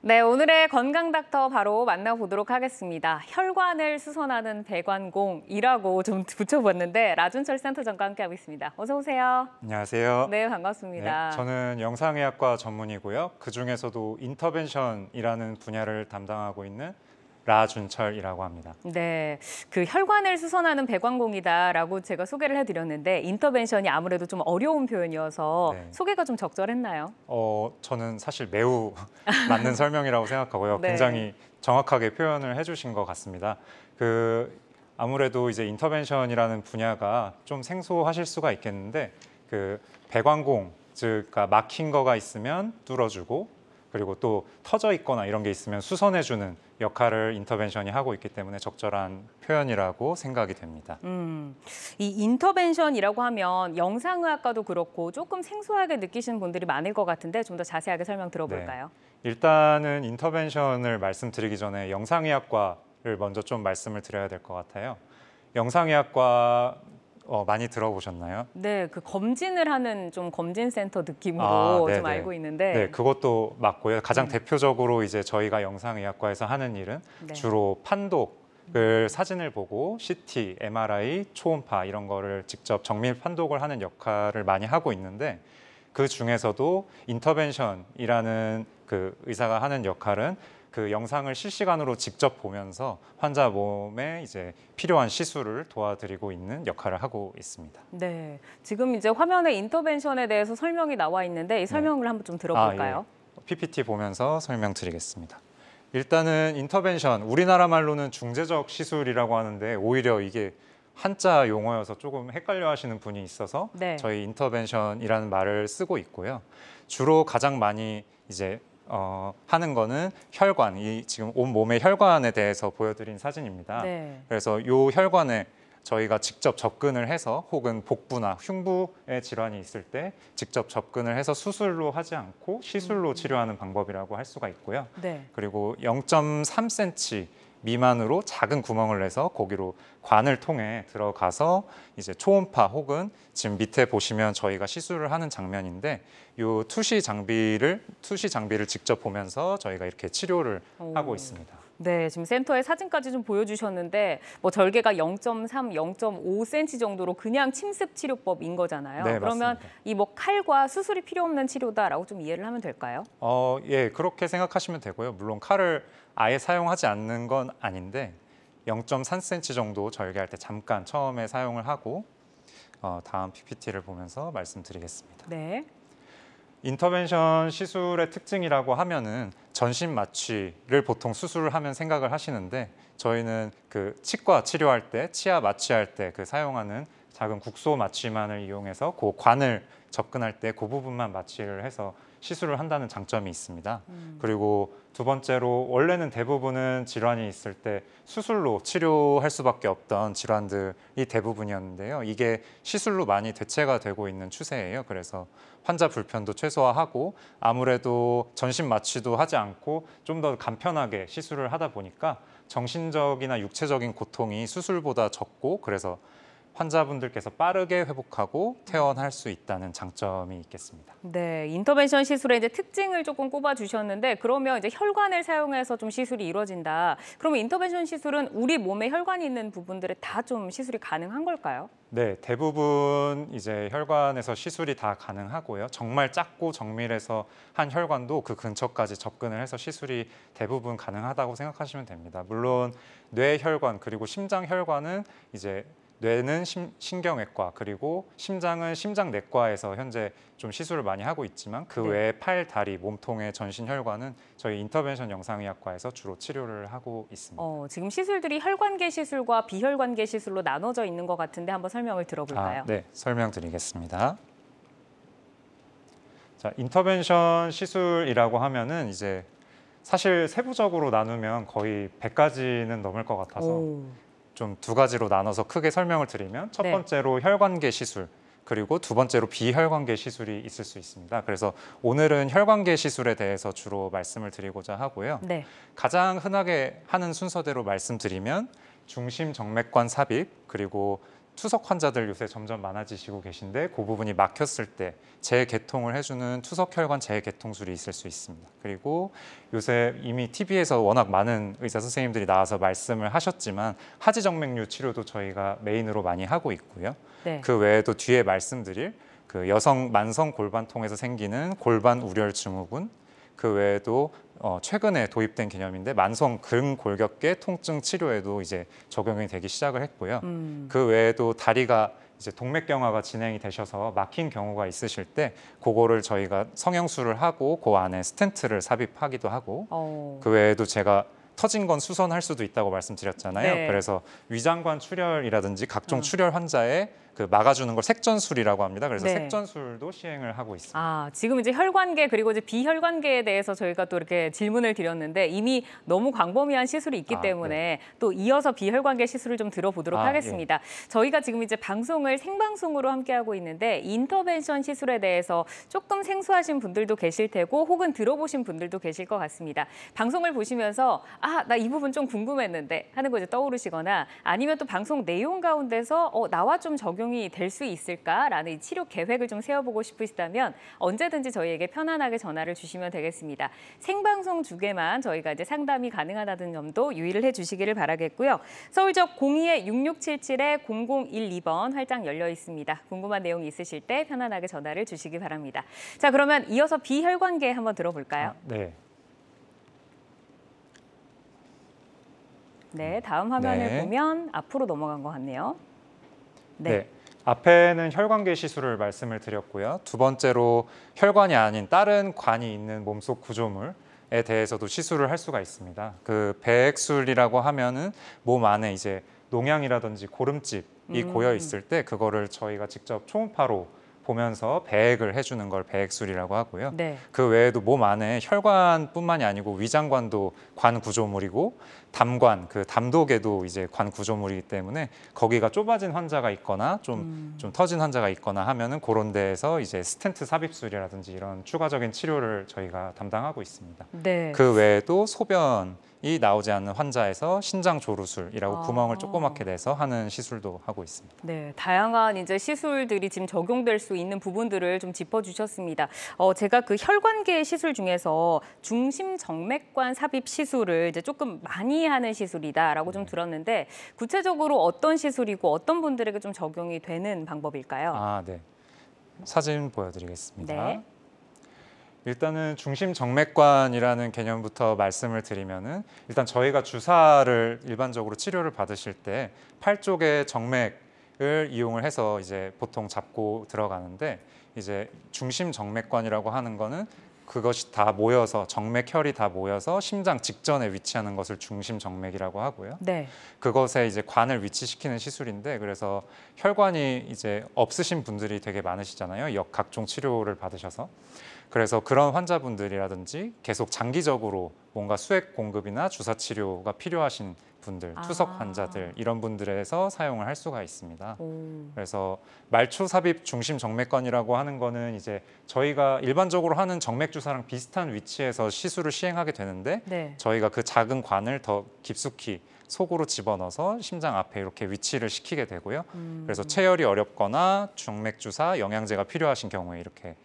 네, 오늘의 건강 닥터 바로 만나보도록 하겠습니다. 혈관을 수선하는 배관공이라고 좀 붙여봤는데 라준철 센터장과 함께하고 있습니다. 어서 오세요. 안녕하세요. 네, 반갑습니다. 저는 영상의학과 전문이고요. 그중에서도 인터벤션이라는 분야를 담당하고 있는 라준철이라고 합니다. 네, 그 혈관을 수선하는 배관공이다라고 제가 소개를 해드렸는데 인터벤션이 아무래도 좀 어려운 표현이어서 네. 소개가 좀 적절했나요? 저는 사실 매우 맞는 설명이라고 생각하고요. 네. 굉장히 정확하게 표현을 해주신 것 같습니다. 아무래도 이제 인터벤션이라는 분야가 좀 생소하실 수가 있겠는데 배관공, 즉 막힌 거가 있으면 뚫어주고 그리고 또 터져 있거나 이런 게 있으면 수선해주는 역할을 인터벤션이 하고 있기 때문에 적절한 표현이라고 생각이 됩니다. 이 인터벤션이라고 하면 영상의학과도 그렇고 조금 생소하게 느끼시는 분들이 많을 것 같은데 좀 더 자세하게 설명 들어볼까요? 네. 일단은 인터벤션을 말씀드리기 전에 영상의학과를 먼저 좀 말씀을 드려야 될 것 같아요. 영상의학과 많이 들어보셨나요? 네, 그 검진을 하는 좀 검진센터 느낌으로 좀 알고 있는데. 네, 그것도 맞고요. 가장 대표적으로 이제 저희가 영상의학과에서 하는 일은 네. 주로 판독을 사진을 보고 CT, MRI, 초음파 이런 거를 직접 정밀 판독을 하는 역할을 많이 하고 있는데 그 중에서도 인터벤션이라는 그 의사가 하는 역할은 그 영상을 실시간으로 직접 보면서 환자 몸에 이제 필요한 시술을 도와드리고 있는 역할을 하고 있습니다. 네, 지금 이제 화면에 인터벤션에 대해서 설명이 나와 있는데 이 설명을 한번 좀 들어볼까요? 예. PPT 보면서 설명드리겠습니다. 일단은 인터벤션, 우리나라 말로는 중재적 시술이라고 하는데 오히려 이게 한자 용어여서 조금 헷갈려 하시는 분이 있어서 네. 저희 인터벤션이라는 말을 쓰고 있고요. 주로 가장 많이 이제 하는 거는 혈관, 이 지금 온 몸의 혈관에 대해서 보여드린 사진입니다. 네. 그래서 이 혈관에 저희가 직접 접근을 해서 혹은 복부나 흉부의 질환이 있을 때 직접 접근을 해서 수술로 하지 않고 시술로 치료하는 방법이라고 할 수가 있고요. 네. 그리고 0.3cm 미만으로 작은 구멍을 내서 거기로 관을 통해 들어가서 이제 초음파 혹은 지금 밑에 보시면 저희가 시술을 하는 장면인데 이 투시 장비를 직접 보면서 저희가 이렇게 치료를 하고 있습니다. 네, 지금 센터에 사진까지 좀 보여주셨는데 뭐 절개가 0.3, 0.5cm 정도로 그냥 침습 치료법인 거잖아요. 네, 그러면 맞습니다. 이 뭐 칼과 수술이 필요 없는 치료다라고 좀 이해를 하면 될까요? 예, 그렇게 생각하시면 되고요. 물론 칼을 아예 사용하지 않는 건 아닌데 0.3cm 정도 절개할 때 잠깐 처음에 사용을 하고 다음 PPT를 보면서 말씀드리겠습니다. 네. 인터벤션 시술의 특징이라고 하면은 전신 마취를 보통 수술을 하면 생각을 하시는데 저희는 그 치과 치료할 때 치아 마취할 때 그 사용하는 작은 국소 마취만을 이용해서 그 관을 접근할 때 그 부분만 마취를 해서 시술을 한다는 장점이 있습니다. 그리고 두 번째로 원래는 대부분은 질환이 있을 때 수술로 치료할 수밖에 없던 질환들이 대부분이었는데요. 이게 시술로 많이 대체가 되고 있는 추세예요. 그래서 환자 불편도 최소화하고 아무래도 전신 마취도 하지 않고 좀 더 간편하게 시술을 하다 보니까 정신적이나 육체적인 고통이 수술보다 적고 그래서 환자분들께서 빠르게 회복하고 퇴원할 수 있다는 장점이 있겠습니다. 네, 인터벤션 시술의 이제 특징을 조금 꼽아주셨는데 그러면 이제 혈관을 사용해서 좀 시술이 이루어진다. 그러면 인터벤션 시술은 우리 몸에 혈관이 있는 부분들에 다 좀 시술이 가능한 걸까요? 네, 대부분 이제 혈관에서 시술이 다 가능하고요. 정말 작고 정밀해서 한 혈관도 그 근처까지 접근을 해서 시술이 대부분 가능하다고 생각하시면 됩니다. 물론 뇌혈관 그리고 심장혈관은 이제 뇌는 신경외과 그리고 심장은 심장내과에서 현재 좀 시술을 많이 하고 있지만 그 외에 팔, 다리, 몸통의 전신 혈관은 저희 인터벤션 영상의학과에서 주로 치료를 하고 있습니다. 지금 시술들이 혈관계 시술과 비혈관계 시술로 나눠져 있는 것 같은데 한번 설명을 들어볼까요? 네, 설명드리겠습니다. 자, 인터벤션 시술이라고 하면은 이제 사실 세부적으로 나누면 거의 100가지는 넘을 것 같아서 좀 두 가지로 나눠서 크게 설명을 드리면 첫 번째로 혈관계 시술 그리고 두 번째로 비혈관계 시술이 있을 수 있습니다. 그래서 오늘은 혈관계 시술에 대해서 주로 말씀을 드리고자 하고요. 네. 가장 흔하게 하는 순서대로 말씀드리면 중심 정맥관 삽입 그리고 투석 환자들 요새 점점 많아지시고 계신데 그 부분이 막혔을 때 재개통을 해주는 투석 혈관 재개통술이 있을 수 있습니다. 그리고 요새 이미 TV에서 워낙 많은 의사 선생님들이 나와서 말씀을 하셨지만 하지정맥류 치료도 저희가 메인으로 많이 하고 있고요. 네. 그 외에도 뒤에 말씀드릴 그 여성 만성 골반통에서 생기는 골반 우렬 증후군, 그 외에도 최근에 도입된 개념인데 만성 근골격계 통증 치료에도 이제 적용이 되기 시작을 했고요. 그 외에도 다리가 이제 동맥경화가 진행이 되셔서 막힌 경우가 있으실 때 그거를 저희가 성형술을 하고 그 안에 스텐트를 삽입하기도 하고 그 외에도 제가 터진 건 수선할 수도 있다고 말씀드렸잖아요. 네. 그래서 위장관 출혈이라든지 각종 출혈 환자에 그 막아주는 걸 색전술이라고 합니다. 그래서 네. 색전술도 시행을 하고 있습니다. 아, 지금 이제 혈관계 그리고 이제 비혈관계에 대해서 저희가 또 이렇게 질문을 드렸는데 이미 너무 광범위한 시술이 있기 때문에 네. 또 이어서 비혈관계 시술을 좀 들어보도록 예. 하겠습니다. 저희가 지금 이제 방송을 생방송으로 함께하고 있는데 인터벤션 시술에 대해서 조금 생소하신 분들도 계실 테고 혹은 들어보신 분들도 계실 것 같습니다. 방송을 보시면서 아, 나 이 부분 좀 궁금했는데 하는 거 이제 떠오르시거나 아니면 또 방송 내용 가운데서 나와 좀 적용이 될 수 있을까라는 이 치료 계획을 좀 세워보고 싶으시다면 언제든지 저희에게 편안하게 전화를 주시면 되겠습니다. 생방송 중에만 저희가 이제 상담이 가능하다는 점도 유의를 해주시기를 바라겠고요. 서울적 02-6677-0012번 활짝 열려 있습니다. 궁금한 내용이 있으실 때 편안하게 전화를 주시기 바랍니다. 자, 그러면 이어서 비혈관계 한번 들어볼까요? 네. 네, 다음 화면을 네. 보면 앞으로 넘어간 것 같네요. 네. 앞에는 혈관계 시술을 말씀을 드렸고요. 두 번째로 혈관이 아닌 다른 관이 있는 몸속 구조물에 대해서도 시술을 할 수가 있습니다. 그 배액술이라고 하면은 몸 안에 이제 농양이라든지 고름집이 고여 있을 때 그거를 저희가 직접 초음파로 보면서 배액을 해주는 걸 배액술이라고 하고요. 네. 그 외에도 몸 안에 혈관뿐만이 아니고 위장관도 관 구조물이고 담관, 그 담독에도 이제 관 구조물이기 때문에 거기가 좁아진 환자가 있거나 좀 터진 환자가 있거나 하면은 그런 데에서 이제 스텐트 삽입술이라든지 이런 추가적인 치료를 저희가 담당하고 있습니다. 네. 그 외에도 소변이 나오지 않는 환자에서 신장 조루술이라고 구멍을 조그맣게 내서 하는 시술도 하고 있습니다. 네, 다양한 이제 시술들이 지금 적용될 수 있는 부분들을 좀 짚어주셨습니다. 제가 그 혈관계 시술 중에서 중심정맥관 삽입 시술을 이제 조금 많이 하는 시술이다라고 좀 들었는데 구체적으로 어떤 시술이고 어떤 분들에게 좀 적용이 되는 방법일까요? 아, 네. 사진 보여드리겠습니다. 네. 일단은 중심정맥관이라는 개념부터 말씀을 드리면은 일단 저희가 주사를 일반적으로 치료를 받으실 때 팔 쪽의 정맥을 이용을 해서 이제 보통 잡고 들어가는데 이제 중심정맥관이라고 하는 거는 그것이 다 모여서 정맥혈이 다 모여서 심장 직전에 위치하는 것을 중심정맥이라고 하고요. 네. 그것에 이제 관을 위치시키는 시술인데 그래서 혈관이 이제 없으신 분들이 되게 많으시잖아요. 각종 치료를 받으셔서. 그래서 그런 환자분들이라든지 계속 장기적으로 뭔가 수액 공급이나 주사 치료가 필요하신 분들, 투석 환자들 이런 분들에서 사용을 할 수가 있습니다. 그래서 말초 삽입 중심 정맥관이라고 하는 거는 이제 저희가 일반적으로 하는 정맥 주사랑 비슷한 위치에서 시술을 시행하게 되는데 네. 저희가 그 작은 관을 더 깊숙이 속으로 집어넣어서 심장 앞에 이렇게 위치를 시키게 되고요. 그래서 체열이 어렵거나 중맥 주사, 영양제가 필요하신 경우에 이렇게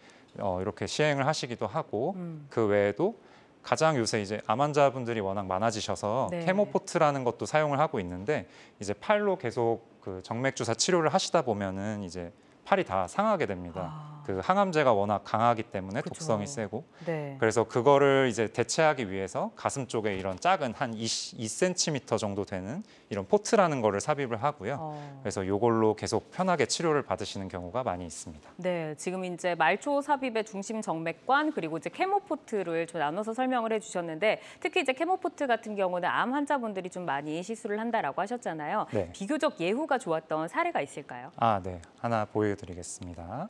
시행을 하시기도 하고 그 외에도 가장 요새 이제 암 환자분들이 워낙 많아지셔서 네. 케모포트라는 것도 사용을 하고 있는데 이제 팔로 계속 그 정맥 주사 치료를 하시다 보면은 이제 팔이 다 상하게 됩니다. 그 항암제가 워낙 강하기 때문에 그쵸. 독성이 세고 네. 그래서 그거를 이제 대체하기 위해서 가슴 쪽에 이런 작은 한 2cm 정도 되는 이런 포트라는 거를 삽입을 하고요. 그래서 이걸로 계속 편하게 치료를 받으시는 경우가 많이 있습니다. 네, 지금 이제 말초 삽입의 중심 정맥관 그리고 이제 케모포트를 좀 나눠서 설명을 해주셨는데 특히 이제 케모포트 같은 경우는 암 환자분들이 좀 많이 시술을 한다라고 하셨잖아요. 네. 비교적 예후가 좋았던 사례가 있을까요? 아, 네. 하나 보여드리겠습니다.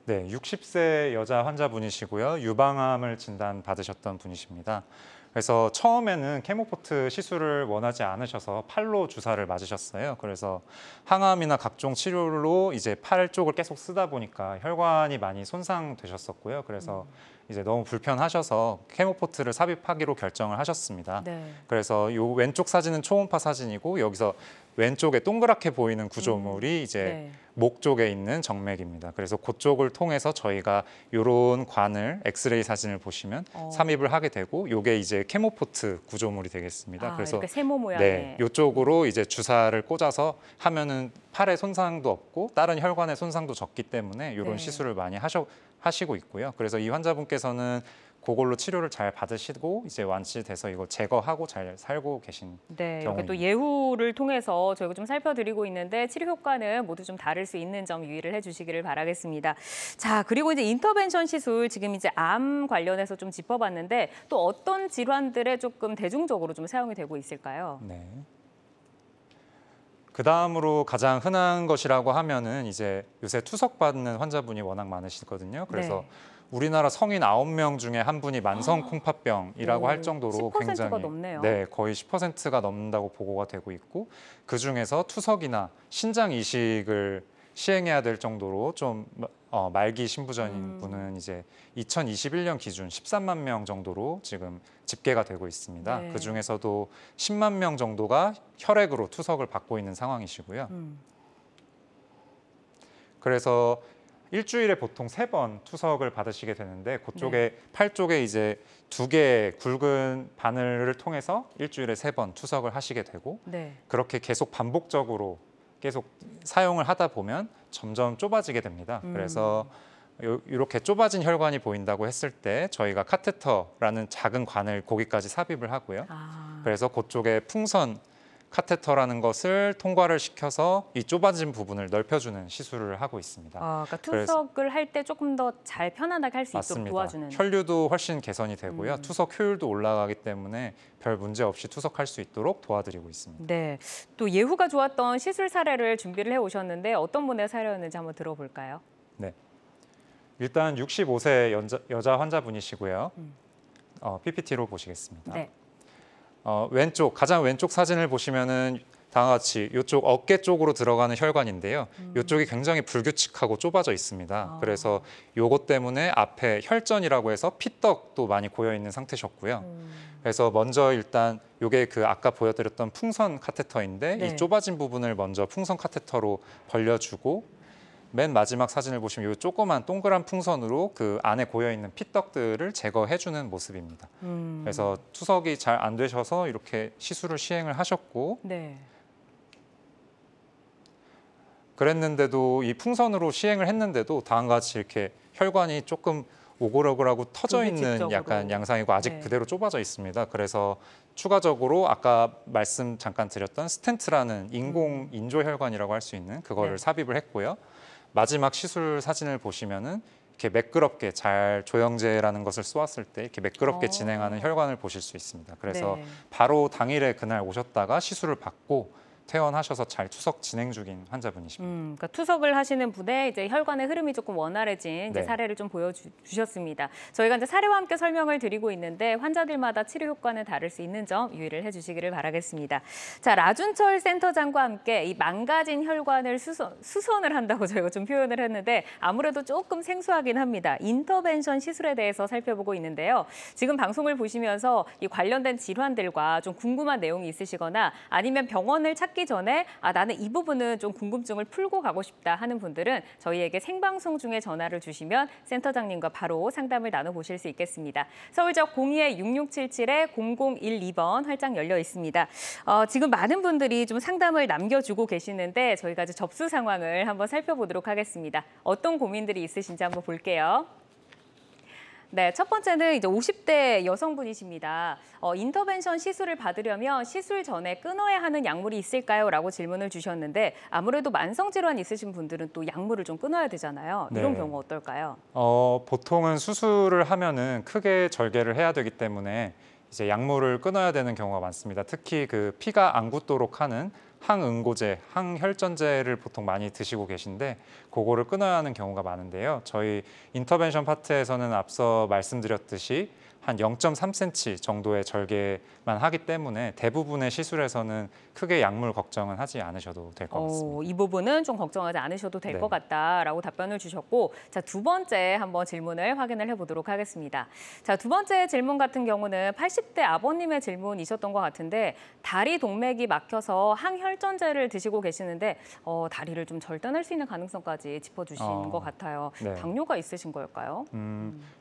네, 60세 여자 환자분이시고요. 유방암을 진단받으셨던 분이십니다. 그래서 처음에는 케모포트 시술을 원하지 않으셔서 팔로 주사를 맞으셨어요. 그래서 항암이나 각종 치료로 이제 팔 쪽을 계속 쓰다 보니까 혈관이 많이 손상되셨었고요. 그래서 이제 너무 불편하셔서 케모포트를 삽입하기로 결정을 하셨습니다. 네. 그래서 이 왼쪽 사진은 초음파 사진이고 여기서 왼쪽에 동그랗게 보이는 구조물이 이제 네. 목 쪽에 있는 정맥입니다. 그래서 그쪽을 통해서 저희가 이런 관을 엑스레이 사진을 보시면 삽입을 하게 되고 이게 이제 케모포트 구조물이 되겠습니다. 그래서 이렇게 세모 모양의. 네, 이쪽으로 이제 주사를 꽂아서 하면은 팔에 손상도 없고 다른 혈관의 손상도 적기 때문에 이런 네. 시술을 많이 하시고 있고요. 그래서 이 환자분께서는 그걸로 치료를 잘 받으시고 이제 완치돼서 이걸 제거하고 잘 살고 계신 네, 이렇게 경우입니다. 또 예후를 통해서 저희가 좀 살펴드리고 있는데 치료 효과는 모두 좀 다를 수 있는 점 유의를 해주시기를 바라겠습니다. 자, 그리고 이제 인터벤션 시술 지금 이제 암 관련해서 좀 짚어봤는데 또 어떤 질환들에 조금 대중적으로 좀 사용이 되고 있을까요? 네. 그 다음으로 가장 흔한 것이라고 하면은 이제 요새 투석받는 환자분이 워낙 많으시거든요. 그래서 네. 우리나라 성인 9명 중에 한 분이 만성 콩팥병이라고 할 정도로 10%가 굉장히 넘네요. 네, 거의 10%가 넘는다고 보고가 되고 있고 그 중에서 투석이나 신장 이식을 시행해야 될 정도로 좀 말기 신부전인 분은 이제 2021년 기준 13만 명 정도로 지금 집계가 되고 있습니다. 네. 그 중에서도 10만 명 정도가 혈액으로 투석을 받고 있는 상황이시고요. 그래서 일주일에 보통 3번 투석을 받으시게 되는데 그쪽에 팔 쪽에 이제 2개의 굵은 바늘을 통해서 일주일에 3번 투석을 하시게 되고 네. 그렇게 계속 반복적으로 계속 사용을 하다 보면 점점 좁아지게 됩니다. 그래서 이렇게 좁아진 혈관이 보인다고 했을 때 저희가 카테터라는 작은 관을 거기까지 삽입을 하고요. 그래서 그쪽에 풍선 카테터라는 것을 통과를 시켜서 이 좁아진 부분을 넓혀주는 시술을 하고 있습니다. 그러니까 투석을 할 때 조금 더 잘 편안하게 할 수 있도록 맞습니다. 도와주는. 혈류도 훨씬 개선이 되고요. 투석 효율도 올라가기 때문에 별 문제 없이 투석할 수 있도록 도와드리고 있습니다. 네, 또 예후가 좋았던 시술 사례를 준비를 해오셨는데 어떤 분의 사례였는지 한번 들어볼까요? 네, 일단 65세 여자 환자분이시고요. PPT로 보시겠습니다. 네. 가장 왼쪽 사진을 보시면은 다음과 같이 이쪽 어깨 쪽으로 들어가는 혈관인데요. 이쪽이 굉장히 불규칙하고 좁아져 있습니다. 그래서 요것 때문에 앞에 혈전이라고 해서 피떡도 많이 고여 있는 상태셨고요. 그래서 먼저 일단 요게 그 아까 보여드렸던 풍선 카테터인데 네. 이 좁아진 부분을 먼저 풍선 카테터로 벌려주고 맨 마지막 사진을 보시면 이 조그만 동그란 풍선으로 그 안에 고여 있는 피떡들을 제거해주는 모습입니다. 그래서 투석이 잘 안 되셔서 이렇게 시술을 시행을 하셨고, 네. 그랬는데도 이 풍선으로 시행을 했는데도 다음과 같이 이렇게 혈관이 조금 오글오글하고 터져 있는 불규칙적으로. 약간 양상이고 아직 네. 그대로 좁아져 있습니다. 그래서 추가적으로 아까 말씀 잠깐 드렸던 스텐트라는 인공 인조 혈관이라고 할 수 있는 그거를 네. 삽입을 했고요. 마지막 시술 사진을 보시면은 이렇게 매끄럽게 잘 조영제라는 것을 쏘았을 때 이렇게 매끄럽게 진행하는 혈관을 보실 수 있습니다. 그래서 네. 바로 당일에 그날 오셨다가 시술을 받고 퇴원하셔서 잘 투석 진행 중인 환자분이십니다. 그러니까 투석을 하시는 분의 이제 혈관의 흐름이 조금 원활해진 이제 네. 사례를 좀 보여주셨습니다. 저희가 이제 사례와 함께 설명을 드리고 있는데 환자들마다 치료 효과는 다를 수 있는 점 유의를 해주시기를 바라겠습니다. 자, 라준철 센터장과 함께 이 망가진 혈관을 수선을 한다고 저희가 좀 표현을 했는데 아무래도 조금 생소하긴 합니다. 인터벤션 시술에 대해서 살펴보고 있는데요. 지금 방송을 보시면서 이 관련된 질환들과 좀 궁금한 내용이 있으시거나 아니면 병원을 찾기 전에 나는 이 부분은 좀 궁금증을 풀고 가고 싶다 하는 분들은 저희에게 생방송 중에 전화를 주시면 센터장님과 바로 상담을 나눠보실 수 있겠습니다. 서울적 02-6677-0012번 활짝 열려 있습니다. 지금 많은 분들이 좀 상담을 남겨주고 계시는데 저희가 이제 접수 상황을 한번 살펴보도록 하겠습니다. 어떤 고민들이 있으신지 한번 볼게요. 네, 첫 번째는 이제 50대 여성분이십니다. 인터벤션 시술을 받으려면 시술 전에 끊어야 하는 약물이 있을까요? 라고 질문을 주셨는데 아무래도 만성질환 있으신 분들은 또 약물을 좀 끊어야 되잖아요. 이런 네. 경우 어떨까요? 보통은 수술을 하면은 크게 절개를 해야 되기 때문에 이제 약물을 끊어야 되는 경우가 많습니다. 특히 그 피가 안 굳도록 하는 항응고제, 항혈전제를 보통 많이 드시고 계신데 그거를 끊어야 하는 경우가 많은데요. 저희 인터벤션 파트에서는 앞서 말씀드렸듯이 한 0.3cm 정도의 절개만 하기 때문에 대부분의 시술에서는 크게 약물 걱정은 하지 않으셔도 될 것 같습니다. 이 부분은 좀 걱정하지 않으셔도 될 것 네. 같다라고 답변을 주셨고, 자, 두 번째 한번 질문을 확인을 해보도록 하겠습니다. 자, 두 번째 질문 같은 경우는 80대 아버님의 질문이셨던 것 같은데, 다리 동맥이 막혀서 항혈전제를 드시고 계시는데 다리를 좀 절단할 수 있는 가능성까지 짚어주신 것 같아요. 네. 당뇨가 있으신 걸까요?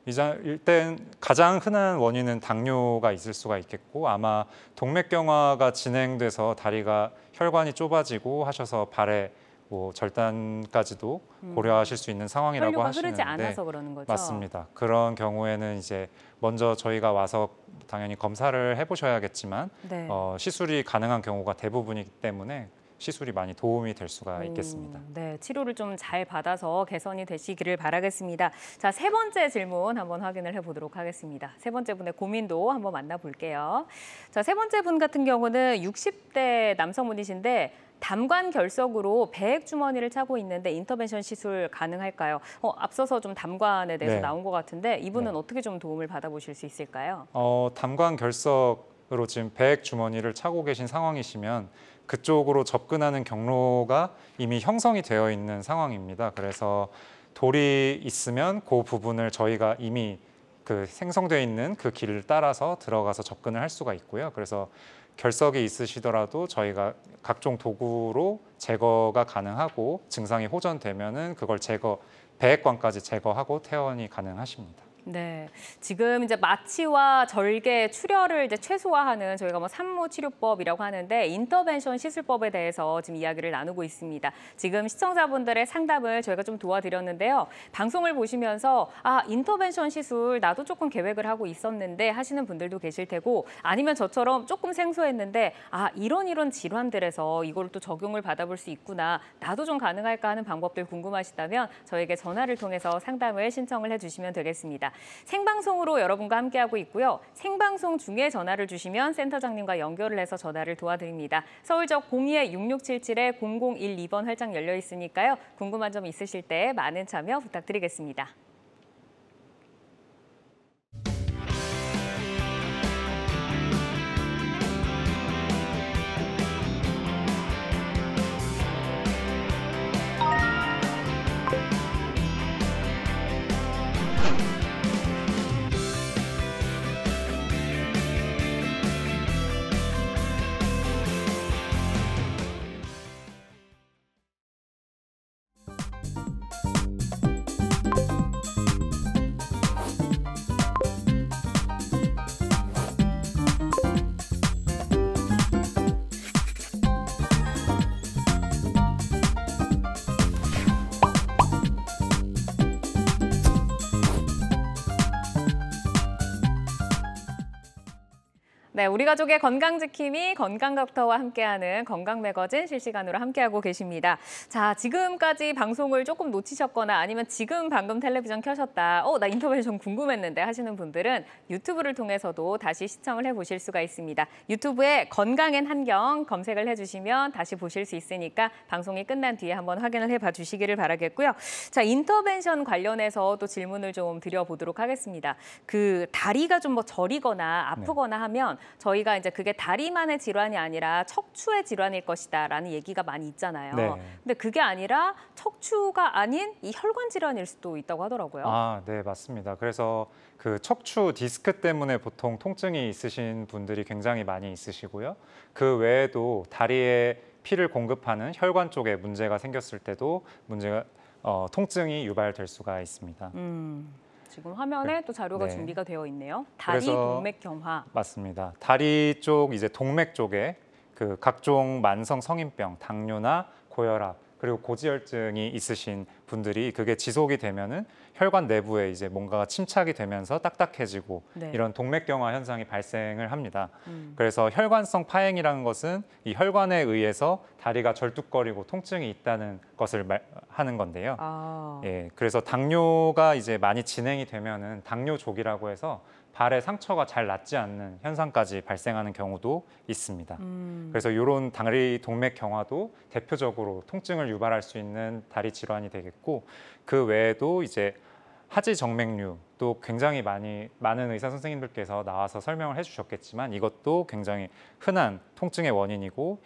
일단 가장 흔한 원인은 당뇨가 있을 수가 있겠고, 아마 동맥경화가 진행돼서 다리가 혈관이 좁아지고 하셔서 발에 뭐 절단까지도 고려하실 수 있는 상황이라고 혈류가 하시는데, 흐르지 않아서 그러는 거죠? 맞습니다. 그런 경우에는 이제 먼저 저희가 와서 당연히 검사를 해보셔야겠지만 네. 시술이 가능한 경우가 대부분이기 때문에 시술이 많이 도움이 될 수가 있겠습니다. 네, 치료를 좀 잘 받아서 개선이 되시기를 바라겠습니다. 자, 세 번째 질문 한번 확인을 해보도록 하겠습니다. 세 번째 분의 고민도 한번 만나볼게요. 자, 세 번째 분 같은 경우는 60대 남성분이신데 담관 결석으로 배액 주머니를 차고 있는데 인터벤션 시술 가능할까요? 앞서서 좀 담관에 대해서 네. 나온 것 같은데 이분은 네. 어떻게 좀 도움을 받아보실 수 있을까요? 담관 결석으로 지금 배액 주머니를 차고 계신 상황이시면 그쪽으로 접근하는 경로가 이미 형성이 되어 있는 상황입니다. 그래서 돌이 있으면 그 부분을 저희가 이미 그 생성되어 있는 그 길을 따라서 들어가서 접근을 할 수가 있고요. 그래서 결석이 있으시더라도 저희가 각종 도구로 제거가 가능하고 증상이 호전되면은 그걸 배액관까지 제거하고 퇴원이 가능하십니다. 네, 지금 이제 마취와 절개, 출혈을 이제 최소화하는 저희가 뭐 산모 치료법이라고 하는데 인터벤션 시술법에 대해서 지금 이야기를 나누고 있습니다. 지금 시청자분들의 상담을 저희가 좀 도와드렸는데요. 방송을 보시면서 인터벤션 시술 나도 조금 계획을 하고 있었는데 하시는 분들도 계실 테고, 아니면 저처럼 조금 생소했는데 이런 질환들에서 이걸 또 적용을 받아볼 수 있구나, 나도 좀 가능할까 하는 방법들 궁금하시다면 저에게 전화를 통해서 상담을 신청을 해주시면 되겠습니다. 생방송으로 여러분과 함께하고 있고요. 생방송 중에 전화를 주시면 센터장님과 연결을 해서 전화를 도와드립니다. 서울적 02-6677-0012번 활짝 열려 있으니까요. 궁금한 점 있으실 때 많은 참여 부탁드리겠습니다. 네, 우리 가족의 건강지킴이 건강닥터와 함께하는 건강매거진 실시간으로 함께하고 계십니다. 자, 지금까지 방송을 조금 놓치셨거나 아니면 지금 방금 텔레비전 켜셨다, 나 인터벤션 궁금했는데 하시는 분들은 유튜브를 통해서도 다시 시청을 해보실 수가 있습니다. 유튜브에 건강엔 한경 검색을 해주시면 다시 보실 수 있으니까 방송이 끝난 뒤에 한번 확인을 해봐 주시기를 바라겠고요. 자, 인터벤션 관련해서 또 질문을 좀 드려보도록 하겠습니다. 그 다리가 좀 뭐 저리거나 아프거나 하면 저희가 이제 그게 다리만의 질환이 아니라 척추의 질환일 것이다라는 얘기가 많이 있잖아요. 네. 근데 그게 아니라 척추가 아닌 이 혈관 질환일 수도 있다고 하더라고요. 네, 맞습니다. 그래서 그 척추 디스크 때문에 보통 통증이 있으신 분들이 굉장히 많이 있으시고요. 그 외에도 다리에 피를 공급하는 혈관 쪽에 문제가 생겼을 때도 통증이 유발될 수가 있습니다. 지금 화면에 또 자료가 네. 준비가 되어 있네요. 다리 그래서 동맥경화. 맞습니다. 다리 쪽 이제 동맥 쪽에 그 각종 만성 성인병, 당뇨나 고혈압, 그리고 고지혈증이 있으신 분들이 그게 지속이 되면은 혈관 내부에 이제 뭔가가 침착이 되면서 딱딱해지고 네. 이런 동맥경화 현상이 발생을 합니다. 그래서 혈관성 파행이라는 것은 이 혈관에 의해서 다리가 절뚝거리고 통증이 있다는 것을 하는 건데요. 예, 그래서 당뇨가 이제 많이 진행이 되면은 당뇨족이라고 해서 발에 상처가 잘 낫지 않는 현상까지 발생하는 경우도 있습니다. 그래서 이런 다리 동맥 경화도 대표적으로 통증을 유발할 수 있는 다리 질환이 되겠고, 그 외에도 이제 하지 정맥류 또 굉장히 많은 의사 선생님들께서 나와서 설명을 해주셨겠지만 이것도 굉장히 흔한 통증의 원인이고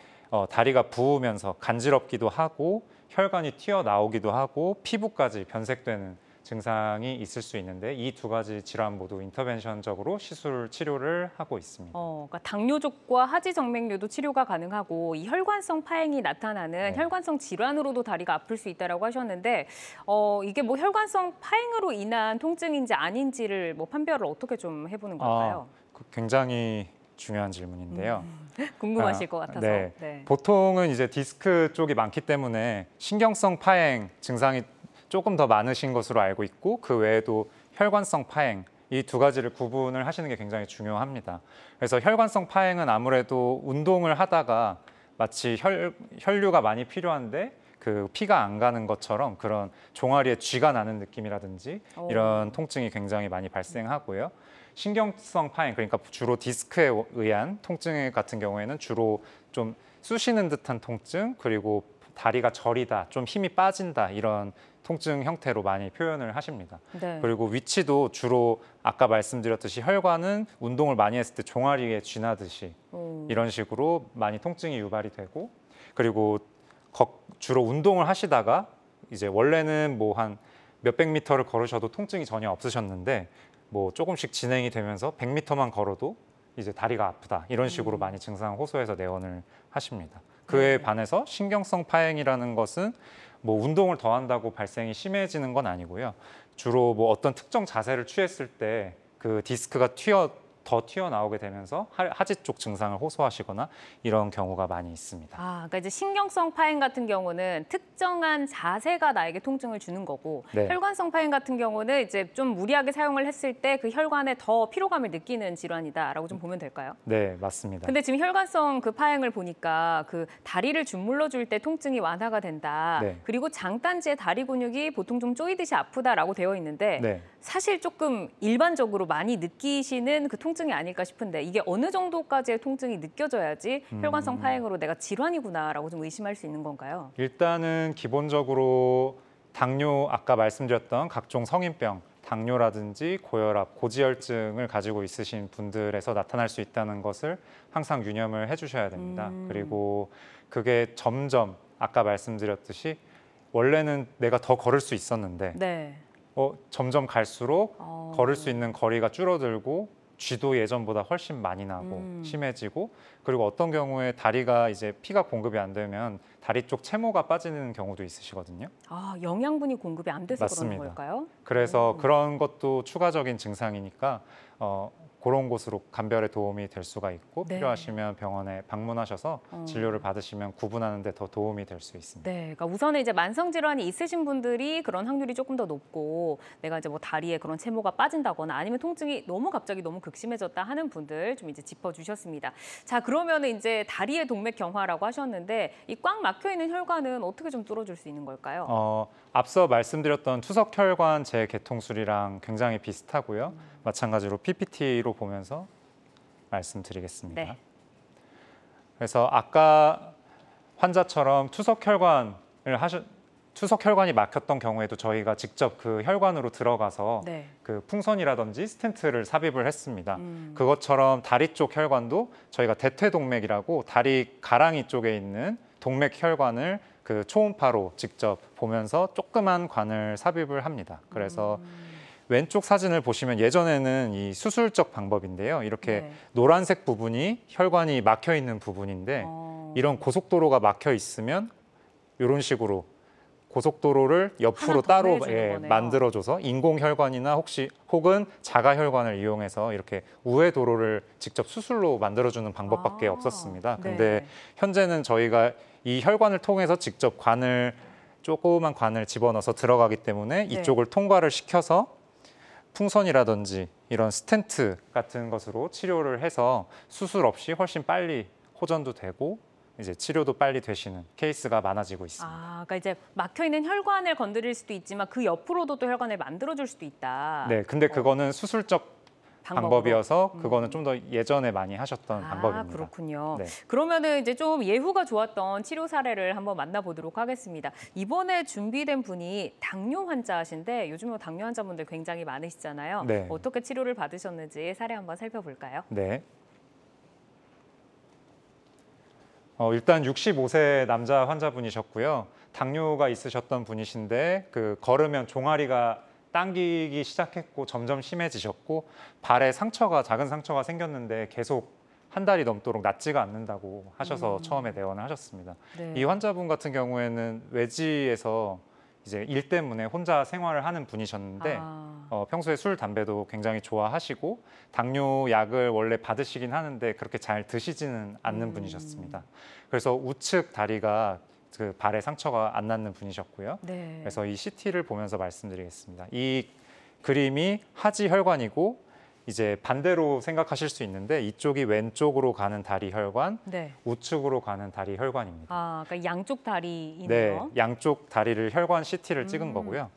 다리가 부으면서 간지럽기도 하고 혈관이 튀어나오기도 하고 피부까지 변색되는 증상이 있을 수 있는데 이 두 가지 질환 모두 인터벤션적으로 시술 치료를 하고 있습니다. 그러니까 당뇨족과 하지정맥류도 치료가 가능하고 이 혈관성 파행이 나타나는 네. 혈관성 질환으로도 다리가 아플 수 있다라고 하셨는데 이게 뭐 혈관성 파행으로 인한 통증인지 아닌지를 뭐 판별을 어떻게 좀 해보는 걸까요? 굉장히 중요한 질문인데요. 궁금하실 것 같아서. 네. 네. 보통은 이제 디스크 쪽이 많기 때문에 신경성 파행 증상이 조금 더 많으신 것으로 알고 있고 그 외에도 혈관성 파행 이 두 가지를 구분을 하시는 게 굉장히 중요합니다. 그래서 혈관성 파행은 아무래도 운동을 하다가 마치 혈류가 많이 필요한데 그 피가 안 가는 것처럼 그런 종아리에 쥐가 나는 느낌이라든지 이런 통증이 굉장히 많이 발생하고요. 신경성 파행, 그러니까 주로 디스크에 의한 통증 같은 경우에는 주로 좀 쑤시는 듯한 통증, 그리고 다리가 저리다, 좀 힘이 빠진다 이런 통증 형태로 많이 표현을 하십니다. 네. 그리고 위치도 주로 아까 말씀드렸듯이 혈관은 운동을 많이 했을 때 종아리에 쥐나듯이 이런 식으로 많이 통증이 유발이 되고, 그리고 주로 운동을 하시다가 이제 원래는 뭐 한 몇백 미터를 걸으셔도 통증이 전혀 없으셨는데 뭐 조금씩 진행이 되면서 100m만 걸어도 이제 다리가 아프다 이런 식으로 많이 증상을 호소해서 내원을 하십니다. 그에 반해서 신경성 파행이라는 것은 뭐 운동을 더 한다고 발생이 심해지는 건 아니고요. 주로 뭐 어떤 특정 자세를 취했을 때 그 디스크가 더 튀어나오게 되면서 하지 쪽 증상을 호소하시거나 이런 경우가 많이 있습니다. 그러니까 이제 신경성 파행 같은 경우는 특정한 자세가 나에게 통증을 주는 거고 네. 혈관성 파행 같은 경우는 이제 좀 무리하게 사용을 했을 때 그 혈관에 더 피로감을 느끼는 질환이다라고 좀 보면 될까요? 네, 맞습니다. 근데 지금 혈관성 그 파행을 보니까 그 다리를 주물러 줄 때 통증이 완화가 된다. 네. 그리고 장단지의 다리 근육이 보통 좀 쪼이듯이 아프다라고 되어 있는데 네. 사실 조금 일반적으로 많이 느끼시는 그 통증이 아닐까 싶은데 이게 어느 정도까지의 통증이 느껴져야지 혈관성 파행으로 내가 질환이구나라고 좀 의심할 수 있는 건가요? 일단은 기본적으로 당뇨, 아까 말씀드렸던 각종 성인병, 당뇨라든지 고혈압, 고지혈증을 가지고 있으신 분들에서 나타날 수 있다는 것을 항상 유념을 해주셔야 됩니다. 그리고 그게 점점 아까 말씀드렸듯이 원래는 내가 더 걸을 수 있었는데 네. 점점 갈수록 걸을 수 있는 거리가 줄어들고 쥐도 예전보다 훨씬 많이 나고 심해지고, 그리고 어떤 경우에 다리가 이제 피가 공급이 안 되면 다리 쪽 채모가 빠지는 경우도 있으시거든요. 영양분이 공급이 안 돼서 맞습니다. 그러는 걸까요? 그래서 그런 것도 추가적인 증상이니까 그런 곳으로 감별에 도움이 될 수가 있고 네. 필요하시면 병원에 방문하셔서 진료를 받으시면 구분하는 데 더 도움이 될 수 있습니다. 네, 그러니까 우선은 이제 만성 질환이 있으신 분들이 그런 확률이 조금 더 높고 내가 이제 뭐 다리에 그런 채모가 빠진다거나 아니면 통증이 너무 갑자기 너무 극심해졌다 하는 분들 좀 이제 짚어주셨습니다. 자, 그러면은 이제 다리의 동맥 경화라고 하셨는데 이 꽉 막혀 있는 혈관은 어떻게 좀 뚫어줄 수 있는 걸까요? 앞서 말씀드렸던 투석혈관 재개통술이랑 굉장히 비슷하고요. 마찬가지로 PPT로 보면서 말씀드리겠습니다. 네. 그래서 아까 환자처럼 투석혈관이 막혔던 경우에도 저희가 직접 그 혈관으로 들어가서 네. 그 풍선이라든지 스텐트를 삽입을 했습니다. 그것처럼 다리 쪽 혈관도 저희가 대퇴동맥이라고 다리 가랑이 쪽에 있는 동맥 혈관을 그 초음파로 직접 보면서 조그만 관을 삽입을 합니다. 그래서 왼쪽 사진을 보시면 예전에는 이 수술적 방법인데요. 이렇게 네. 노란색 부분이 혈관이 막혀 있는 부분인데 이런 고속도로가 막혀 있으면 이런 식으로 고속도로를 옆으로 하나 더 따로 내주는 거네요. 만들어줘서 인공혈관이나 혹은 자가혈관을 이용해서 이렇게 우회 도로를 직접 수술로 만들어주는 방법밖에 없었습니다. 근데 네. 현재는 저희가 이 혈관을 통해서 직접 조그만 관을 집어넣어서 들어가기 때문에 네. 이쪽을 통과를 시켜서 풍선이라든지 이런 스텐트 같은 것으로 치료를 해서 수술 없이 훨씬 빨리 호전도 되고 이제 치료도 빨리 되시는 케이스가 많아지고 있습니다. 그러니까 이제 막혀 있는 혈관을 건드릴 수도 있지만 그 옆으로도 또 혈관을 만들어줄 수도 있다. 네, 근데 그거는 수술적 방법이어서 그거는 좀 더 예전에 많이 하셨던 방법입니다. 그렇군요. 네. 그러면은 이제 좀 예후가 좋았던 치료 사례를 한번 만나보도록 하겠습니다. 이번에 준비된 분이 당뇨 환자신데 요즘에 당뇨 환자분들 굉장히 많으시잖아요. 네. 어떻게 치료를 받으셨는지 사례 한번 살펴볼까요? 네. 일단 65세 남자 환자분이셨고요. 당뇨가 있으셨던 분이신데 걸으면 종아리가 당기기 시작했고 점점 심해지셨고 발에 작은 상처가 생겼는데 계속 한 달이 넘도록 낫지가 않는다고 하셔서 처음에 내원을 하셨습니다. 네. 이 환자분 같은 경우에는 외지에서 이제 일 때문에 혼자 생활을 하는 분이셨는데 평소에 술, 담배도 굉장히 좋아하시고 당뇨 약을 원래 받으시긴 하는데 그렇게 잘 드시지는 않는 분이셨습니다. 그래서 우측 다리가 발에 상처가 안 낫는 분이셨고요. 네. 그래서 이 CT를 보면서 말씀드리겠습니다. 이 그림이 하지 혈관이고 이제 반대로 생각하실 수 있는데 이쪽이 왼쪽으로 가는 다리 혈관, 네. 우측으로 가는 다리 혈관입니다. 그러니까 양쪽 네, 다리이네요. 양쪽 다리를 혈관 CT를 찍은 거고요.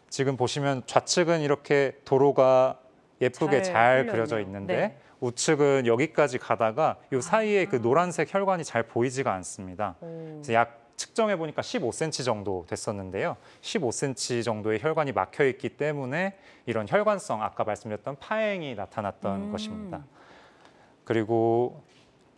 지금 보시면 좌측은 이렇게 도로가 예쁘게 잘 그려져 있는데 네. 우측은 여기까지 가다가 이 사이에 그 노란색 혈관이 잘 보이지가 않습니다. 그래서 약 측정해 보니까 15cm 정도 됐었는데요. 15cm 정도의 혈관이 막혀 있기 때문에 이런 혈관성, 아까 말씀드렸던 파행이 나타났던 것입니다. 그리고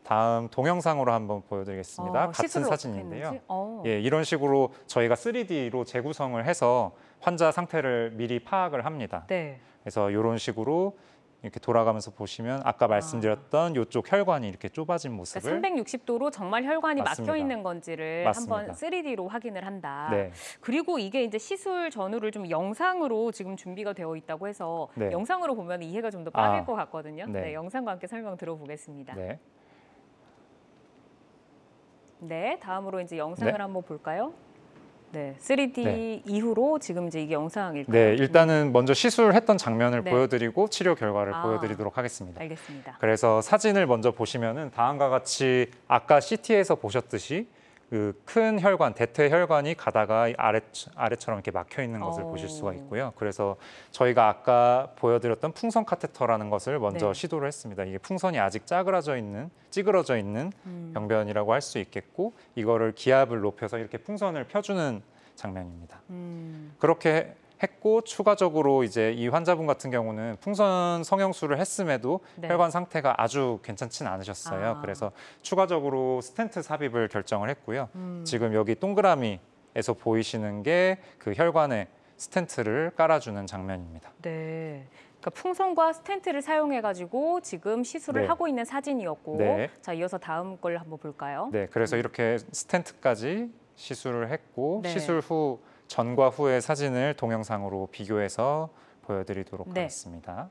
다음 동영상으로 한번 보여드리겠습니다. 같은 사진인데요. 예, 이런 식으로 저희가 3D로 재구성을 해서 환자 상태를 미리 파악을 합니다. 네. 그래서 이런 식으로 이렇게 돌아가면서 보시면 아까 말씀드렸던 이쪽 혈관이 이렇게 좁아진 모습을 그러니까 360도로 정말 혈관이 맞습니다. 막혀 있는 건지를 맞습니다. 한번 3D로 확인을 한다. 네. 그리고 이게 이제 시술 전후를 좀 영상으로 지금 준비가 되어 있다고 해서 네. 영상으로 보면 이해가 좀 더 빠를 것 같거든요. 네. 네, 영상과 함께 설명 들어보겠습니다. 네. 네, 다음으로 이제 영상을 네. 한번 볼까요? 네, 3D 이후로 지금 이제 이게 영상일까요? 네, 일단은 먼저 시술했던 장면을 네. 보여드리고 치료 결과를 보여드리도록 하겠습니다. 알겠습니다. 그래서 사진을 먼저 보시면은 다음과 같이 아까 CT에서 보셨듯이 그 큰 혈관, 대퇴 혈관이 가다가 아래처럼 이렇게 막혀 있는 것을 보실 수가 있고요. 그래서 저희가 아까 보여드렸던 풍선 카테터라는 것을 먼저 네. 시도를 했습니다. 이게 풍선이 아직 찌그러져 있는 병변이라고 할 수 있겠고 이거를 기압을 높여서 이렇게 풍선을 펴주는 장면입니다. 그렇게 했고 추가적으로 이제 이 환자분 같은 경우는 풍선 성형술을 했음에도 네. 혈관 상태가 아주 괜찮지는 않으셨어요. 그래서 추가적으로 스텐트 삽입을 결정을 했고요. 지금 여기 동그라미에서 보이시는 게 그 혈관에 스텐트를 깔아주는 장면입니다. 네. 그러니까 풍선과 스텐트를 사용해가지고 지금 시술을 네. 하고 있는 사진이었고, 네. 자 이어서 다음 걸 한번 볼까요? 네, 그래서 이렇게 스텐트까지 시술을 했고 네. 시술 후 전과 후의 사진을 동영상으로 비교해서 보여드리도록 네. 하겠습니다.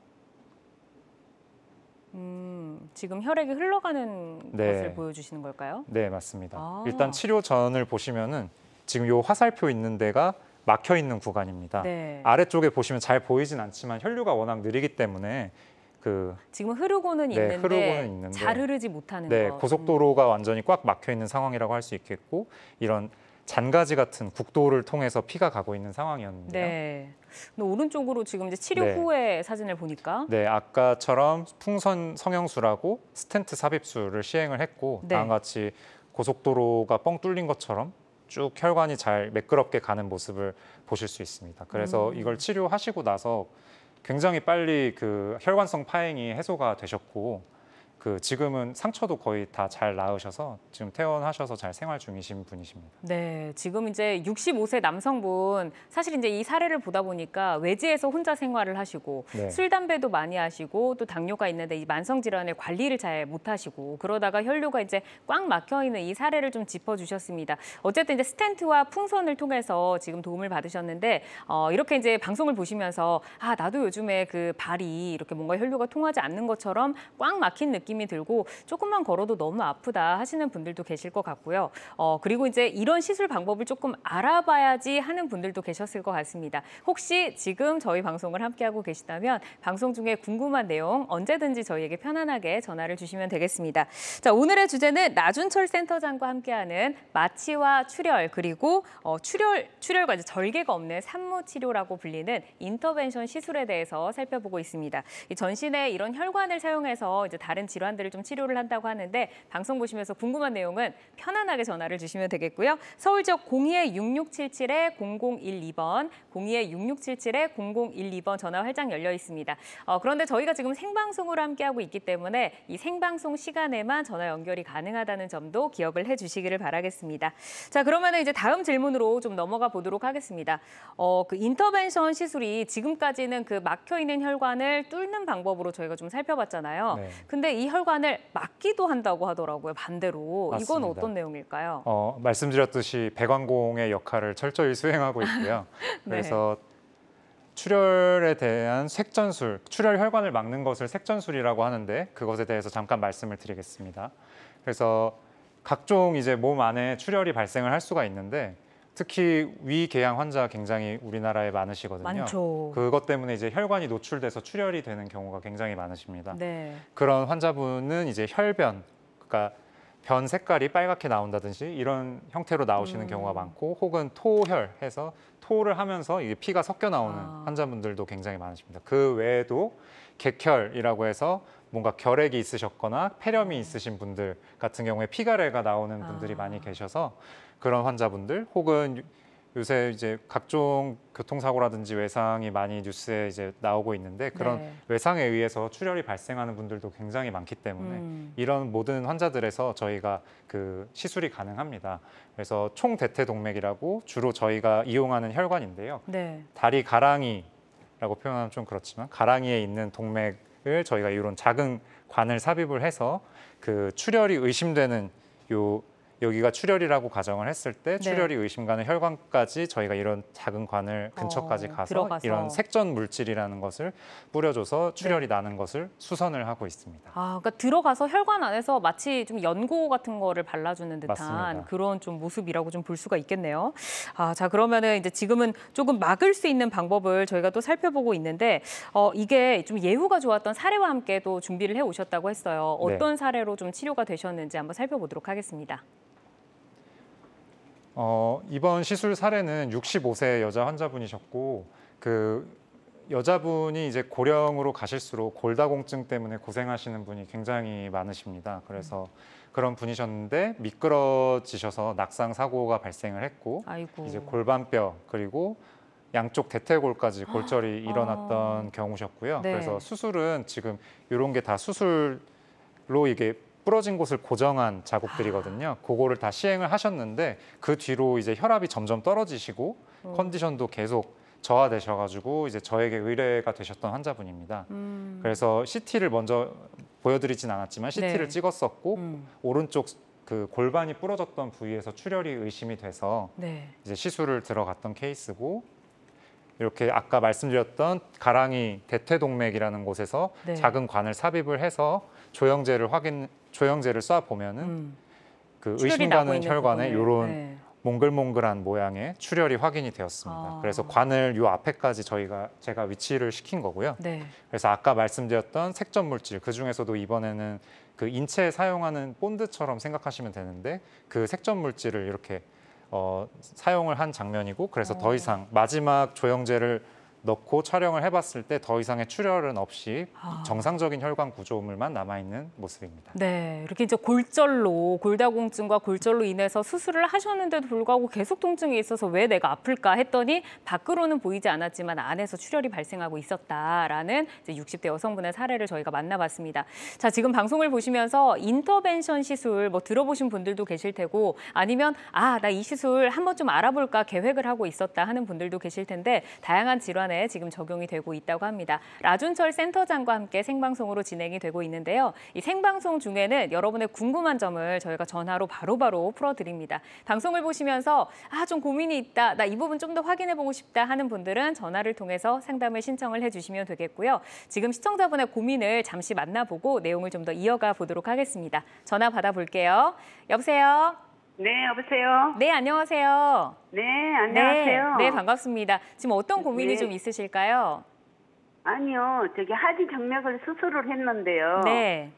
지금 혈액이 흘러가는 네. 것을 보여주시는 걸까요? 네, 맞습니다. 일단 치료 전을 보시면은 지금 요 화살표 있는 데가 막혀 있는 구간입니다. 네. 아래쪽에 보시면 잘 보이진 않지만 혈류가 워낙 느리기 때문에 지금 흐르고는 네, 있는데, 흐르고는 있는데 잘 흐르지 못하는 네, 것. 고속도로가 완전히 꽉 막혀 있는 상황이라고 할 수 있겠고 이런 잔가지 같은 국도를 통해서 피가 가고 있는 상황이었는데요. 네. 근데 오른쪽으로 지금 이제 치료 네. 후의 사진을 보니까 네, 아까처럼 풍선 성형술하고 스텐트 삽입술을 시행을 했고 네. 다음과 같이 고속도로가 뻥 뚫린 것처럼 쭉 혈관이 잘 매끄럽게 가는 모습을 보실 수 있습니다. 그래서 이걸 치료하시고 나서 굉장히 빨리 그 혈관성 파행이 해소가 되셨고 지금은 상처도 거의 다 잘 나으셔서 지금 퇴원하셔서 잘 생활 중이신 분이십니다. 네, 지금 이제 65세 남성분 사실 이제 이 사례를 보다 보니까 외지에서 혼자 생활을 하시고 네. 술 담배도 많이 하시고 또 당뇨가 있는데 이 만성 질환을 관리를 잘 못하시고 그러다가 혈류가 이제 꽉 막혀 있는 이 사례를 좀 짚어주셨습니다. 어쨌든 이제 스텐트와 풍선을 통해서 지금 도움을 받으셨는데 이렇게 이제 방송을 보시면서 나도 요즘에 그 발이 이렇게 뭔가 혈류가 통하지 않는 것처럼 꽉 막힌 느낌이 느낌이 들고 조금만 걸어도 너무 아프다 하시는 분들도 계실 것 같고요. 그리고 이제 이런 시술 방법을 조금 알아봐야지 하는 분들도 계셨을 것 같습니다. 혹시 지금 저희 방송을 함께하고 계시다면 방송 중에 궁금한 내용 언제든지 저희에게 편안하게 전화를 주시면 되겠습니다. 자, 오늘의 주제는 나준철 센터장과 함께하는 마취와 출혈 그리고 출혈과 이제 절개가 없는 산모 치료라고 불리는 인터벤션 시술에 대해서 살펴보고 있습니다. 이 전신에 이런 혈관을 사용해서 이제 다른 질환들을 좀 치료를 한다고 하는데 방송 보시면서 궁금한 내용은 편안하게 전화를 주시면 되겠고요. 서울 지역 02-6677-0012번, 02-6677-0012번 전화 활짝 열려 있습니다. 그런데 저희가 지금 생방송으로 함께하고 있기 때문에 이 생방송 시간에만 전화 연결이 가능하다는 점도 기억을 해주시기를 바라겠습니다. 자, 그러면 이제 다음 질문으로 좀 넘어가 보도록 하겠습니다. 그 인터벤션 시술이 지금까지는 그 막혀 있는 혈관을 뚫는 방법으로 저희가 좀 살펴봤잖아요. 네. 근데 이 혈관을 막기도 한다고 하더라고요, 반대로. 이건 맞습니다. 어떤 내용일까요? 말씀드렸듯이 배관공의 역할을 철저히 수행하고 있고요. 네. 그래서 출혈에 대한 색전술, 출혈 혈관을 막는 것을 색전술이라고 하는데 그것에 대해서 잠깐 말씀을 드리겠습니다. 그래서 각종 이제 몸 안에 출혈이 발생을 할 수가 있는데 특히 위궤양 환자 굉장히 우리나라에 많으시거든요. 많죠. 그것 때문에 이제 혈관이 노출돼서 출혈이 되는 경우가 굉장히 많으십니다. 네. 그런 환자분은 이제 혈변, 그러니까 변 색깔이 빨갛게 나온다든지 이런 형태로 나오시는 경우가 많고 혹은 토혈해서 토를 하면서 이게 피가 섞여 나오는 환자분들도 굉장히 많으십니다. 그 외에도 객혈이라고 해서 뭔가 결핵이 있으셨거나 폐렴이 있으신 분들 같은 경우에 피가래가 나오는 분들이 많이 계셔서 그런 환자분들 혹은 요새 이제 각종 교통사고라든지 외상이 많이 뉴스에 이제 나오고 있는데 그런 네. 외상에 의해서 출혈이 발생하는 분들도 굉장히 많기 때문에 이런 모든 환자들에서 저희가 그 시술이 가능합니다. 그래서 총대퇴동맥이라고 주로 저희가 이용하는 혈관인데요. 네. 다리 가랑이라고 표현하면 좀 그렇지만 가랑이에 있는 동맥을 저희가 이런 작은 관을 삽입을 해서 그 출혈이 의심되는 여기가 출혈이라고 가정을 했을 때 출혈이 의심가는 혈관까지 저희가 이런 작은 관을 근처까지 가서 들어가서. 이런 색전 물질이라는 것을 뿌려줘서 출혈이 나는 것을 수선을 하고 있습니다. 그러니까 들어가서 혈관 안에서 마치 좀 연고 같은 거를 발라주는 듯한 맞습니다. 그런 좀 모습이라고 좀 볼 수가 있겠네요. 자, 그러면은 이제 지금은 조금 막을 수 있는 방법을 저희가 또 살펴보고 있는데 이게 좀 예후가 좋았던 사례와 함께 또 준비를 해 오셨다고 했어요. 어떤 사례로 좀 치료가 되셨는지 한번 살펴보도록 하겠습니다. 이번 시술 사례는 65세 여자 환자분이셨고 그 여자분이 이제 고령으로 가실수록 골다공증 때문에 고생하시는 분이 굉장히 많으십니다. 그래서 그런 분이셨는데 미끄러지셔서 낙상 사고가 발생을 했고 아이고. 이제 골반뼈 그리고 양쪽 대퇴골까지 골절이 일어났던 경우셨고요. 네. 그래서 수술은 지금 이런 게 다 수술로 이게 부러진 곳을 고정한 작업들이거든요. 그거를 다 시행을 하셨는데 그 뒤로 이제 혈압이 점점 떨어지시고 컨디션도 계속 저하되셔가지고 이제 저에게 의뢰가 되셨던 환자분입니다. 그래서 CT를 먼저 보여드리진 않았지만 CT를 찍었었고 오른쪽 그 골반이 부러졌던 부위에서 출혈이 의심이 돼서 이제 시술을 들어갔던 케이스고 이렇게 아까 말씀드렸던 가랑이 대퇴동맥이라는 곳에서 작은 관을 삽입을 해서 조영제를 쏴 보면은 그 의심가는 혈관에 이런 몽글몽글한 모양의 출혈이 확인이 되었습니다. 그래서 관을 요 앞에까지 제가 위치를 시킨 거고요. 그래서 아까 말씀드렸던 색전 물질 그 중에서도 이번에는 그 인체에 사용하는 본드처럼 생각하시면 되는데 그 색전 물질을 이렇게 사용을 한 장면이고 그래서 더 이상 마지막 조영제를 넣고 촬영을 해봤을 때 더 이상의 출혈은 없이 정상적인 혈관 구조물만 남아있는 모습입니다. 네, 이렇게 이제 골다공증과 골절로 인해서 수술을 하셨는데도 불구하고 계속 통증이 있어서 왜 내가 아플까 했더니 밖으로는 보이지 않았지만 안에서 출혈이 발생하고 있었다라는 이제 60대 여성분의 사례를 저희가 만나봤습니다. 자, 지금 방송을 보시면서 인터벤션 시술 뭐 들어보신 분들도 계실 테고 아니면 나 이 시술 한번 좀 알아볼까 계획을 하고 있었다 하는 분들도 계실 텐데 다양한 질환에 병원에 지금 적용이 되고 있다고 합니다. 라준철 센터장과 함께 생방송으로 진행이 되고 있는데요. 이 생방송 중에는 여러분의 궁금한 점을 저희가 전화로 바로바로 풀어드립니다. 방송을 보시면서 좀 고민이 있다, 나 이 부분 좀 더 확인해보고 싶다 하는 분들은 전화를 통해서 상담을 신청을 해주시면 되겠고요. 지금 시청자분의 고민을 잠시 만나보고 내용을 좀 더 이어가 보도록 하겠습니다. 전화 받아볼게요. 여보세요? 네, 여보세요? 네, 안녕하세요. 네, 안녕하세요. 네, 반갑습니다. 지금 어떤 고민이 네. 좀 있으실까요? 아니요, 저기 하지 정맥을 수술을 했는데요. 네,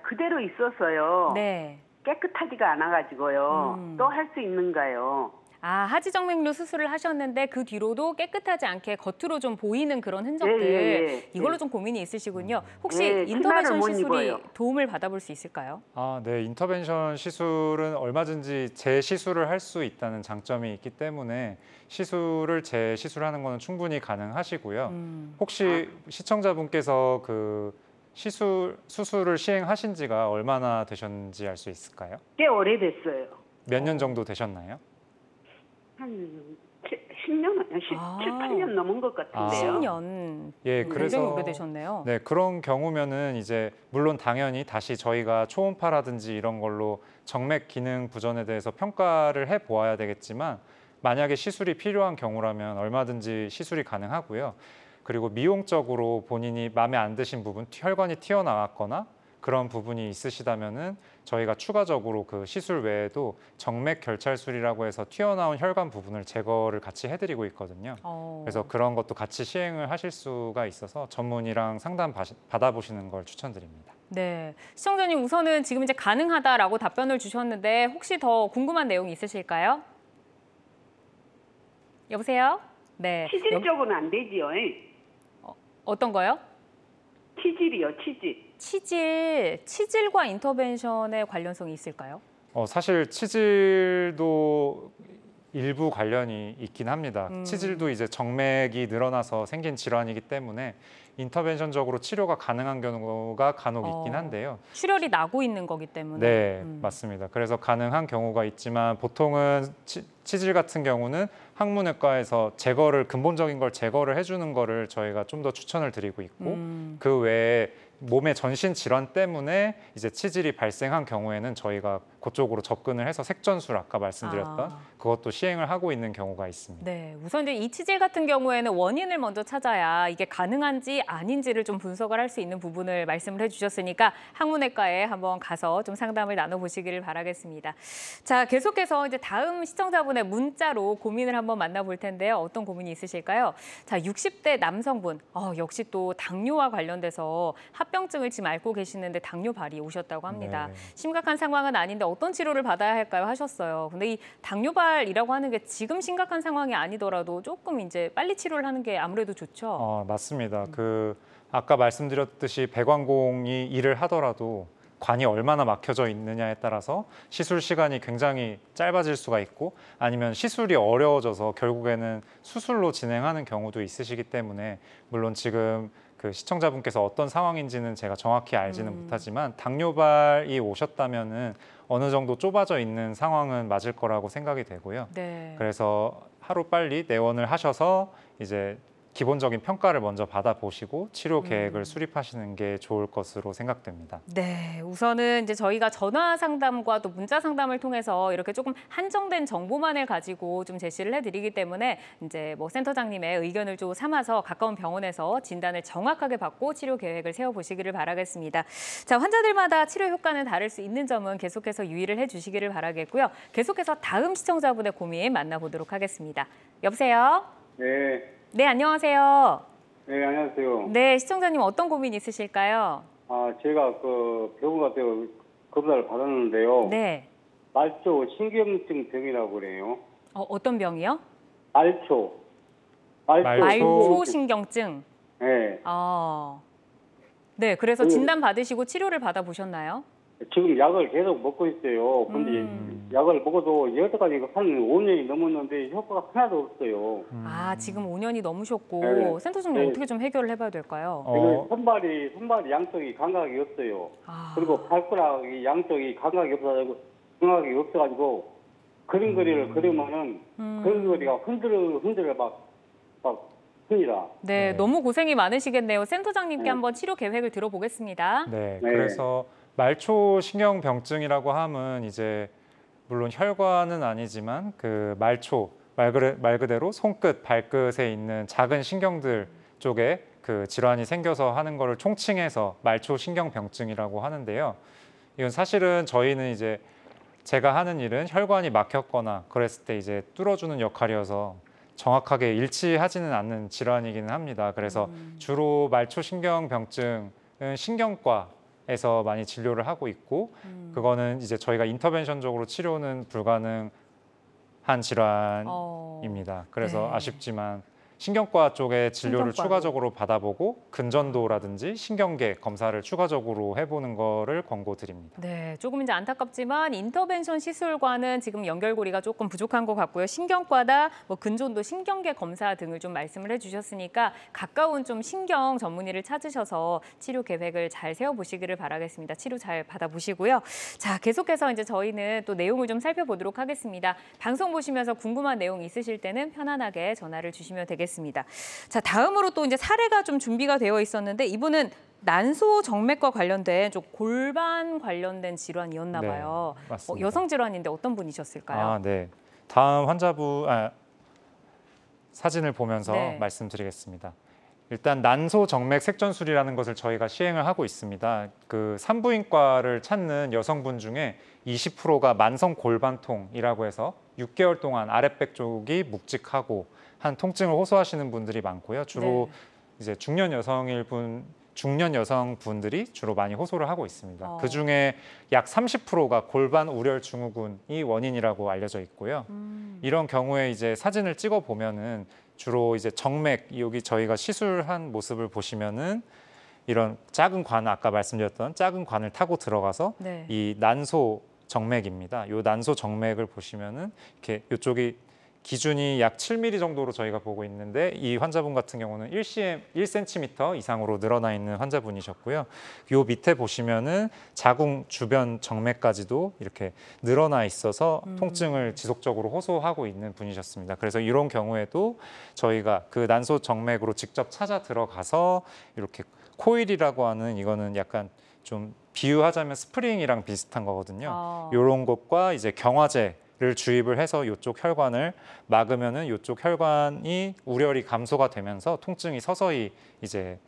그대로 있었어요. 네. 깨끗하지가 않아가지고요. 또 할 수 있는가요? 하지정맥류 수술을 하셨는데 그 뒤로도 깨끗하지 않게 겉으로 좀 보이는 그런 흔적들, 예. 이걸로 좀 고민이 있으시군요. 혹시 예, 치마를 인터벤션 못 시술이 입어요. 도움을 받아볼 수 있을까요? 네, 인터벤션 시술은 얼마든지 재시술을 할 수 있다는 장점이 있기 때문에 시술을 재시술하는 것은 충분히 가능하시고요. 혹시 시청자분께서 그 수술을 시행하신 지가 얼마나 되셨는지 알 수 있을까요? 꽤 오래됐어요. 몇 년 정도 되셨나요? 한 10년, 7, 8년 넘은 것 같은데요. 10년. 예, 굉장히 그래서 오래되셨네요. 네, 그런 경우면은 이제 물론 당연히 다시 저희가 초음파라든지 이런 걸로 정맥 기능 부전에 대해서 평가를 해 보아야 되겠지만 만약에 시술이 필요한 경우라면 얼마든지 시술이 가능하고요. 그리고 미용적으로 본인이 마음에 안 드신 부분, 혈관이 튀어나왔거나 그런 부분이 있으시다면은 저희가 추가적으로 그 시술 외에도 정맥 결찰술이라고 해서 튀어나온 혈관 부분을 제거를 같이 해드리고 있거든요. 그래서 그런 것도 같이 시행을 하실 수가 있어서 전문의랑 상담 받아보시는 걸 추천드립니다. 네, 시청자님 우선은 지금 이제 가능하다라고 답변을 주셨는데 혹시 더 궁금한 내용이 있으실까요? 여보세요? 네. 치질 쪽은 안 되지요. 어떤 거요? 치질이요, 치질. 치질과 인터벤션의 관련성이 있을까요? 사실 치질도 일부 관련이 있긴 합니다. 치질도 이제 정맥이 늘어나서 생긴 질환이기 때문에 인터벤션적으로 치료가 가능한 경우가 간혹 있긴 한데요. 출혈이 나고 있는 거기 때문에. 네, 맞습니다. 그래서 가능한 경우가 있지만 보통은 치질 같은 경우는 항문외과에서 근본적인 걸 제거를 해주는 거를 저희가 좀 더 추천을 드리고 있고 그 외에 몸의 전신 질환 때문에 이제 치질이 발생한 경우에는 저희가 그쪽으로 접근을 해서 색전술 아까 말씀드렸던 그것도 시행을 하고 있는 경우가 있습니다. 네, 우선 이제 이 치질 같은 경우에는 원인을 먼저 찾아야 이게 가능한지 아닌지를 좀 분석을 할 수 있는 부분을 말씀을 해주셨으니까 항문외과에 한번 가서 좀 상담을 나눠보시기를 바라겠습니다. 자, 계속해서 이제 다음 시청자분의 문자로 고민을 한번 만나볼 텐데요. 어떤 고민이 있으실까요? 자, 60대 남성분, 역시 또 당뇨와 관련돼서 합병증을 지금 앓고 계시는데 당뇨발이 오셨다고 합니다. 네. 심각한 상황은 아닌데 어떤 치료를 받아야 할까요? 하셨어요. 근데 이 당뇨발이라고 하는 게 지금 심각한 상황이 아니더라도 조금 이제 빨리 치료를 하는 게 아무래도 좋죠. 맞습니다. 아까 말씀드렸듯이 배관공이 일을 하더라도 관이 얼마나 막혀져 있느냐에 따라서 시술 시간이 굉장히 짧아질 수가 있고 아니면 시술이 어려워져서 결국에는 수술로 진행하는 경우도 있으시기 때문에 물론 지금 그 시청자분께서 어떤 상황인지는 제가 정확히 알지는 못하지만 당뇨발이 오셨다면은 어느 정도 좁아져 있는 상황은 맞을 거라고 생각이 되고요. 네. 그래서 하루빨리 내원을 하셔서 이제 기본적인 평가를 먼저 받아보시고 치료 계획을 수립하시는 게 좋을 것으로 생각됩니다. 네, 우선은 이제 저희가 전화 상담과 또 문자 상담을 통해서 이렇게 조금 한정된 정보만을 가지고 좀 제시를 해드리기 때문에 이제 뭐 센터장님의 의견을 좀 삼아서 가까운 병원에서 진단을 정확하게 받고 치료 계획을 세워보시기를 바라겠습니다. 자, 환자들마다 치료 효과는 다를 수 있는 점은 계속해서 유의를 해주시기를 바라겠고요. 계속해서 다음 시청자분의 고민 만나보도록 하겠습니다. 여보세요? 네. 네, 안녕하세요. 네, 안녕하세요. 네, 시청자님 어떤 고민 있으실까요? 제가 그 병원 가서 검사를 받았는데요. 네. 말초 신경증 병이라고 그래요. 어떤 병이요? 말초. 말초신경증. 네. 네, 그래서 진단 받으시고 치료를 받아보셨나요? 지금 약을 계속 먹고 있어요. 근데 약을 먹어도 여태까지 한 5년이 넘었는데 효과가 하나도 없어요. 지금 5년이 넘으셨고 네. 센터장님 네. 어떻게 좀 해결을 해봐야 될까요? 지금 손발이 양쪽이 감각이 없어요. 그리고 발가락이 양쪽이 감각이 없어가지고 그림거리를 그리면은 그림거리가 흔들어 막 큽니다. 네, 네. 너무 고생이 많으시겠네요. 센터장님께 네. 한번 치료 계획을 들어보겠습니다. 네, 네. 그래서 말초 신경병증이라고 하면 이제 물론 혈관은 아니지만 그 말초 말 그대로 손끝, 발끝에 있는 작은 신경들 쪽에 그 질환이 생겨서 하는 거를 총칭해서 말초 신경병증이라고 하는데요. 이건 사실은 저희는 이제 제가 하는 일은 혈관이 막혔거나 그랬을 때 이제 뚫어주는 역할이어서 정확하게 일치하지는 않는 질환이기는 합니다. 그래서 주로 말초 신경병증은 신경과에서 많이 진료를 하고 있고 그거는 이제 저희가 인터벤션적으로 치료는 불가능한 질환입니다. 그래서 네. 아쉽지만 신경과 쪽에 진료를 신경과로. 추가적으로 받아보고 근전도라든지 신경계 검사를 추가적으로 해보는 거를 권고드립니다. 네, 조금 이제 안타깝지만 인터벤션 시술과는 지금 연결고리가 조금 부족한 것 같고요. 신경과다, 뭐 근전도, 신경계 검사 등을 좀 말씀을 해주셨으니까 가까운 좀 신경 전문의를 찾으셔서 치료 계획을 잘 세워보시기를 바라겠습니다. 치료 잘 받아보시고요. 자, 계속해서 이제 저희는 또 내용을 좀 살펴보도록 하겠습니다. 방송 보시면서 궁금한 내용 있으실 때는 편안하게 전화를 주시면 되겠습니다. 자, 다음으로 또 이제 사례가 좀 준비가 되어 있었는데 이분은 난소 정맥과 관련된 좀 골반 관련된 질환이었나 네, 봐요. 맞습니다. 여성 질환인데 어떤 분이셨을까요? 아, 네. 다음 환자분 사진을 보면서 네. 말씀드리겠습니다. 일단 난소 정맥 색전술이라는 것을 저희가 시행을 하고 있습니다. 그 산부인과를 찾는 여성분 중에 20%가 만성 골반통이라고 해서 6개월 동안 아랫배 쪽이 묵직하고 한 통증을 호소하시는 분들이 많고요. 주로 네. 이제 중년 여성분들이 주로 많이 호소를 하고 있습니다. 그 중에 약 30%가 골반 우렬 증후군이 원인이라고 알려져 있고요. 이런 경우에 이제 사진을 찍어 보면은 주로 이제 정맥 여기 저희가 시술한 모습을 보시면은 이런 작은 관 아까 말씀드렸던 작은 관을 타고 들어가서 네. 이 난소 정맥입니다. 이 난소 정맥을 보시면은 이렇게 이쪽이 기준이 약 7mm 정도로 저희가 보고 있는데 이 환자분 같은 경우는 1cm 이상으로 늘어나 있는 환자분이셨고요. 요 밑에 보시면은 자궁 주변 정맥까지도 이렇게 늘어나 있어서 통증을 지속적으로 호소하고 있는 분이셨습니다. 그래서 이런 경우에도 저희가 그 난소 정맥으로 직접 찾아 들어가서 이렇게 코일이라고 하는 이거는 약간 좀 비유하자면 스프링이랑 비슷한 거거든요. 이런 것과 이제 경화제를 주입을 해서 이쪽 혈관을 막으면은 이쪽 혈관이 우렬이 감소가 되면서 통증이 서서히 이제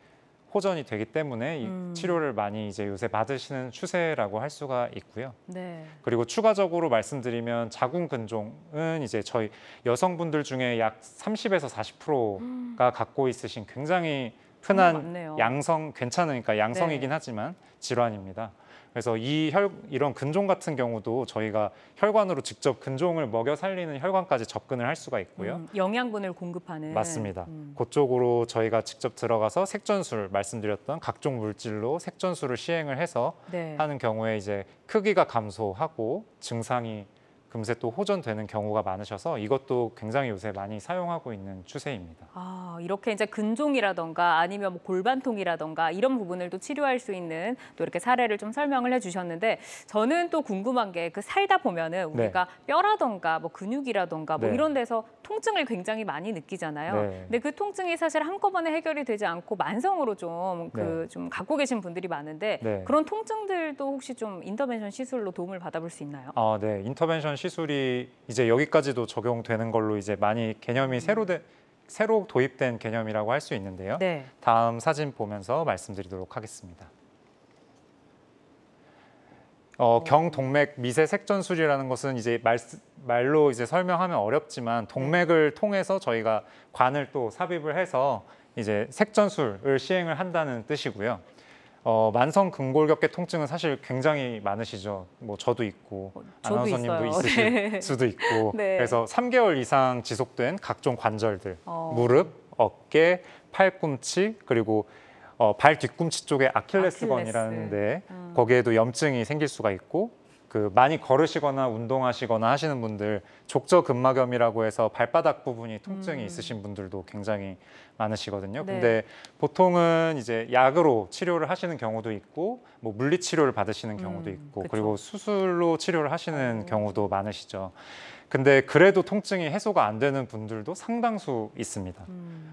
호전이 되기 때문에 이 치료를 많이 이제 요새 받으시는 추세라고 할 수가 있고요. 네. 그리고 추가적으로 말씀드리면 자궁 근종은 이제 저희 여성분들 중에 약 30에서 40%가 갖고 있으신 굉장히 흔한 많네요. 괜찮으니까 양성이긴 하지만 질환입니다. 그래서 이런 근종 같은 경우도 저희가 혈관으로 직접 근종을 먹여 살리는 혈관까지 접근을 할 수가 있고요. 영양분을 공급하는. 맞습니다. 그쪽으로 저희가 직접 들어가서 색전술 말씀드렸던 각종 물질로 색전술을 시행을 해서 네. 하는 경우에 이제 크기가 감소하고 증상이 금세 또 호전되는 경우가 많으셔서 이것도 굉장히 요새 많이 사용하고 있는 추세입니다. 이렇게 이제 근종이라던가 아니면 뭐 골반통이라던가 이런 부분을 또 치료할 수 있는 또 이렇게 사례를 좀 설명을 해주셨는데 저는 또 궁금한 게 그 살다 보면은 우리가 뼈라던가 뭐 근육이라던가 뭐 네. 이런 데서 통증을 굉장히 많이 느끼잖아요. 네. 근데 그 통증이 사실 한꺼번에 해결이 되지 않고 만성으로 좀 좀 갖고 계신 분들이 많은데 네. 그런 통증들도 혹시 좀 인터벤션 시술로 도움을 받아볼 수 있나요? 네. 인터벤션 시술이 이제 여기까지도 적용되는 걸로 이제 많이 개념이 새로 도입된 개념이라고 할 수 있는데요. 네. 다음 사진 보면서 말씀드리도록 하겠습니다. 경동맥 미세 색전술이라는 것은 이제 말로 이제 설명하면 어렵지만 동맥을 통해서 저희가 관을 또 삽입을 해서 이제 색전술을 시행을 한다는 뜻이고요. 만성 근골격계 통증은 사실 굉장히 많으시죠. 뭐 저도 있고 저도 아나운서님도 있어요. 있으실 네. 수도 있고 네. 그래서 3개월 이상 지속된 각종 관절들, 무릎, 어깨, 팔꿈치 그리고 발 뒤꿈치 쪽에 아킬레스건이라는데 거기에도 염증이 생길 수가 있고 그 많이 걸으시거나 운동하시거나 하시는 분들 족저근막염이라고 해서 발바닥 부분이 통증이 있으신 분들도 굉장히 많으시거든요. 네. 근데 보통은 이제 약으로 치료를 하시는 경우도 있고 뭐 물리 치료를 받으시는 경우도 있고 그쵸. 그리고 수술로 치료를 하시는 경우도 많으시죠. 근데 그래도 통증이 해소가 안 되는 분들도 상당수 있습니다.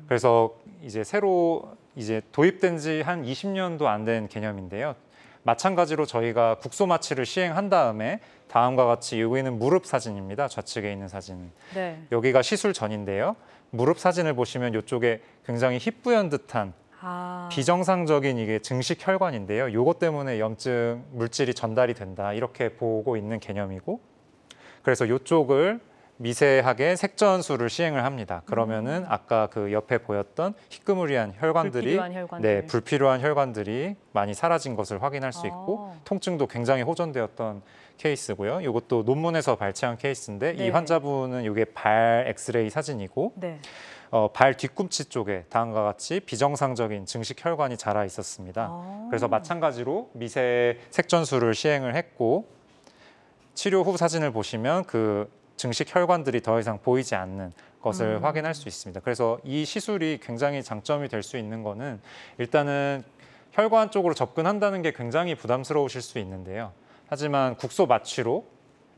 그래서 이제 새로 이제 도입된 지 한 20년도 안 된 개념인데요. 마찬가지로 저희가 국소 마취를 시행한 다음에 다음과 같이 여기는 무릎 사진입니다. 좌측에 있는 사진. 네. 여기가 시술 전인데요. 무릎 사진을 보시면 이쪽에 굉장히 희뿌연 듯한 비정상적인 이게 증식 혈관인데요. 이것 때문에 염증 물질이 전달이 된다. 이렇게 보고 있는 개념이고 그래서 이쪽을 미세하게 색전술을 시행을 합니다. 그러면은 아까 그 옆에 보였던 희끄무리한 혈관들이 불필요한 혈관들. 네, 불필요한 혈관들이 많이 사라진 것을 확인할 수 있고 통증도 굉장히 호전되었던 케이스고요. 이것도 논문에서 발췌한 케이스인데 네. 이 환자분은 이게 발 엑스레이 사진이고 네. 발 뒤꿈치 쪽에 다음과 같이 비정상적인 증식 혈관이 자라 있었습니다. 그래서 마찬가지로 미세 색전술을 시행을 했고 치료 후 사진을 보시면 그 증식 혈관들이 더 이상 보이지 않는 것을 확인할 수 있습니다. 그래서 이 시술이 굉장히 장점이 될 수 있는 거는 일단은 혈관 쪽으로 접근한다는 게 굉장히 부담스러우실 수 있는데요. 하지만 국소 마취로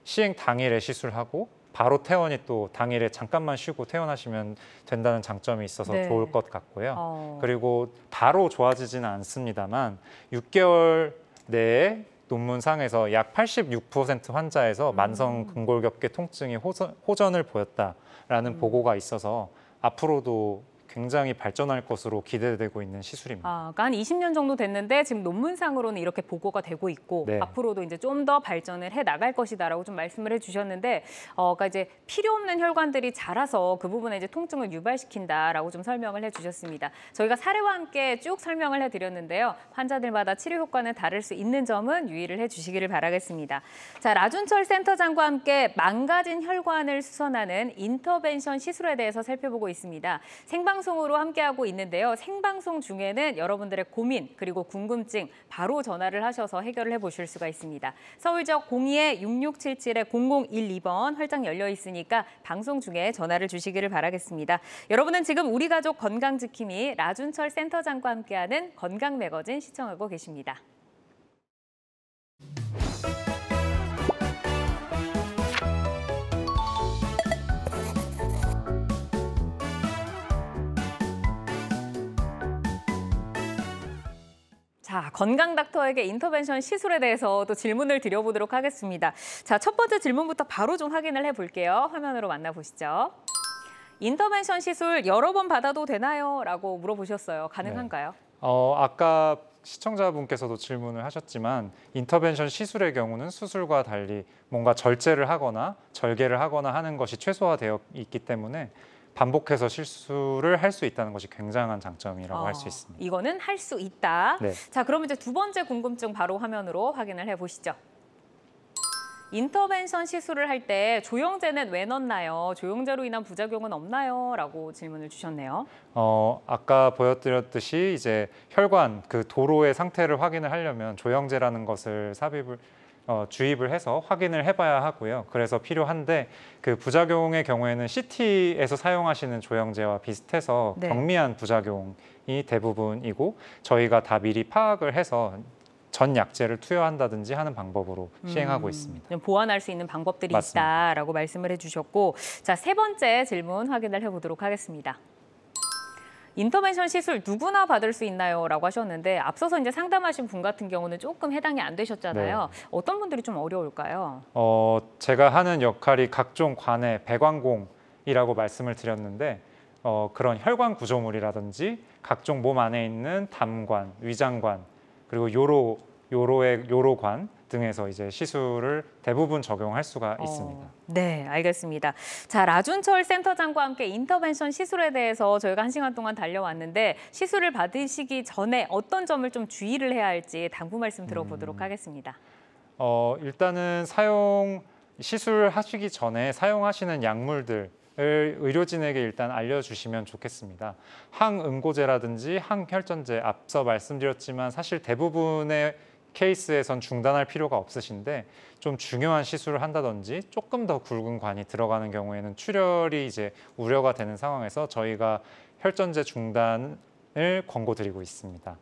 시행 당일에 시술하고 바로 퇴원이 또 당일에 잠깐만 쉬고 퇴원하시면 된다는 장점이 있어서 네. 좋을 것 같고요. 그리고 바로 좋아지지는 않습니다만 6개월 내에 논문상에서 약 86% 환자에서 만성 근골격계 통증이 호전을 보였다라는 보고가 있어서 앞으로도 굉장히 발전할 것으로 기대되고 있는 시술입니다. 그러니까 한 20년 정도 됐는데 지금 논문상으로는 이렇게 보고가 되고 있고 네. 앞으로도 이제 좀 더 발전을 해 나갈 것이다라고 좀 말씀을 해주셨는데, 그러니까 이제 필요 없는 혈관들이 자라서 그 부분에 이제 통증을 유발시킨다라고 좀 설명을 해주셨습니다. 저희가 사례와 함께 쭉 설명을 해드렸는데요. 환자들마다 치료 효과는 다를 수 있는 점은 유의를 해주시기를 바라겠습니다. 자, 라준철 센터장과 함께 망가진 혈관을 수선하는 인터벤션 시술에 대해서 살펴보고 있습니다. 생방송으로 함께하고 있는데요. 생방송 중에는 여러분들의 고민 그리고 궁금증 바로 전화를 하셔서 해결을 해보실 수가 있습니다. 서울적 02-6677-0012번 활짝 열려 있으니까 방송 중에 전화를 주시기를 바라겠습니다. 여러분은 지금 우리 가족 건강지킴이 라준철 센터장과 함께하는 건강 매거진 시청하고 계십니다. 자, 건강 닥터에게 인터벤션 시술에 대해서 또 질문을 드려보도록 하겠습니다. 자, 첫 번째 질문부터 바로 좀 확인을 해볼게요. 화면으로 만나보시죠. 인터벤션 시술 여러 번 받아도 되나요? 라고 물어보셨어요. 가능한가요? 네. 아까 시청자분께서도 질문을 하셨지만 인터벤션 시술의 경우는 수술과 달리 뭔가 절제를 하거나 절개를 하거나 하는 것이 최소화되어 있기 때문에 반복해서 실수를 할 수 있다는 것이 굉장한 장점이라고 할 수 있습니다. 이거는 할 수 있다. 네. 자, 그럼 이제 두 번째 궁금증 바로 화면으로 확인을 해보시죠. 인터벤션 시술을 할 때 조영제는 왜 넣나요? 조영제로 인한 부작용은 없나요? 라고 질문을 주셨네요. 아까 보여드렸듯이 이제 혈관 그 도로의 상태를 확인을 하려면 조영제라는 것을 주입을 해서 확인을 해봐야 하고요. 그래서 필요한데 그 부작용의 경우에는 CT에서 사용하시는 조영제와 비슷해서 네. 경미한 부작용이 대부분이고 저희가 다 미리 파악을 해서 전 약제를 투여한다든지 하는 방법으로 시행하고 있습니다. 보완할 수 있는 방법들이 맞습니다. 있다라고 말씀을 해주셨고, 자, 세 번째 질문 확인을 해보도록 하겠습니다. 인터벤션 시술 누구나 받을 수 있나요? 라고 하셨는데 앞서서 이제 상담하신 분 같은 경우는 조금 해당이 안 되셨잖아요. 네. 어떤 분들이 좀 어려울까요? 제가 하는 역할이 각종 관의 배관공이라고 말씀을 드렸는데 그런 혈관 구조물이라든지 각종 몸 안에 있는 담관, 위장관 그리고 요로의 요로관 등에서 이제 시술을 대부분 적용할 수가 있습니다. 네, 알겠습니다. 자, 라준철 센터장과 함께 인터벤션 시술에 대해서 저희가 1시간 동안 달려왔는데 시술을 받으시기 전에 어떤 점을 좀 주의를 해야 할지 당부 말씀 들어보도록 하겠습니다. 일단은 시술하시기 전에 사용하시는 약물들 을 의료진에게 일단 알려주시면 좋겠습니다. 항응고제라든지 항혈전제 앞서 말씀드렸지만 사실 대부분의 케이스에선 중단할 필요가 없으신데 좀 중요한 시술을 한다든지 조금 더 굵은 관이 들어가는 경우에는 출혈이 이제 우려가 되는 상황에서 저희가 혈전제 중단을 권고드리고 있습니다.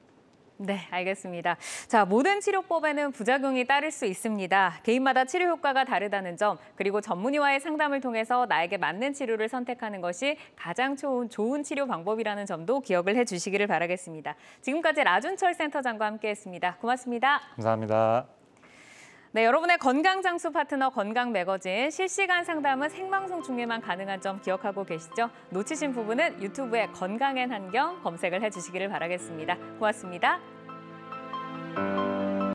네, 알겠습니다. 자, 모든 치료법에는 부작용이 따를 수 있습니다. 개인마다 치료 효과가 다르다는 점, 그리고 전문의와의 상담을 통해서 나에게 맞는 치료를 선택하는 것이 가장 좋은 치료 방법이라는 점도 기억을 해주시기를 바라겠습니다. 지금까지 라준철 센터장과 함께했습니다. 고맙습니다. 감사합니다. 네, 여러분의 건강장수 파트너 건강매거진 실시간 상담은 생방송 중에만 가능한 점 기억하고 계시죠? 놓치신 부분은 유튜브에 건강앤 환경 검색을 해주시기를 바라겠습니다. 고맙습니다.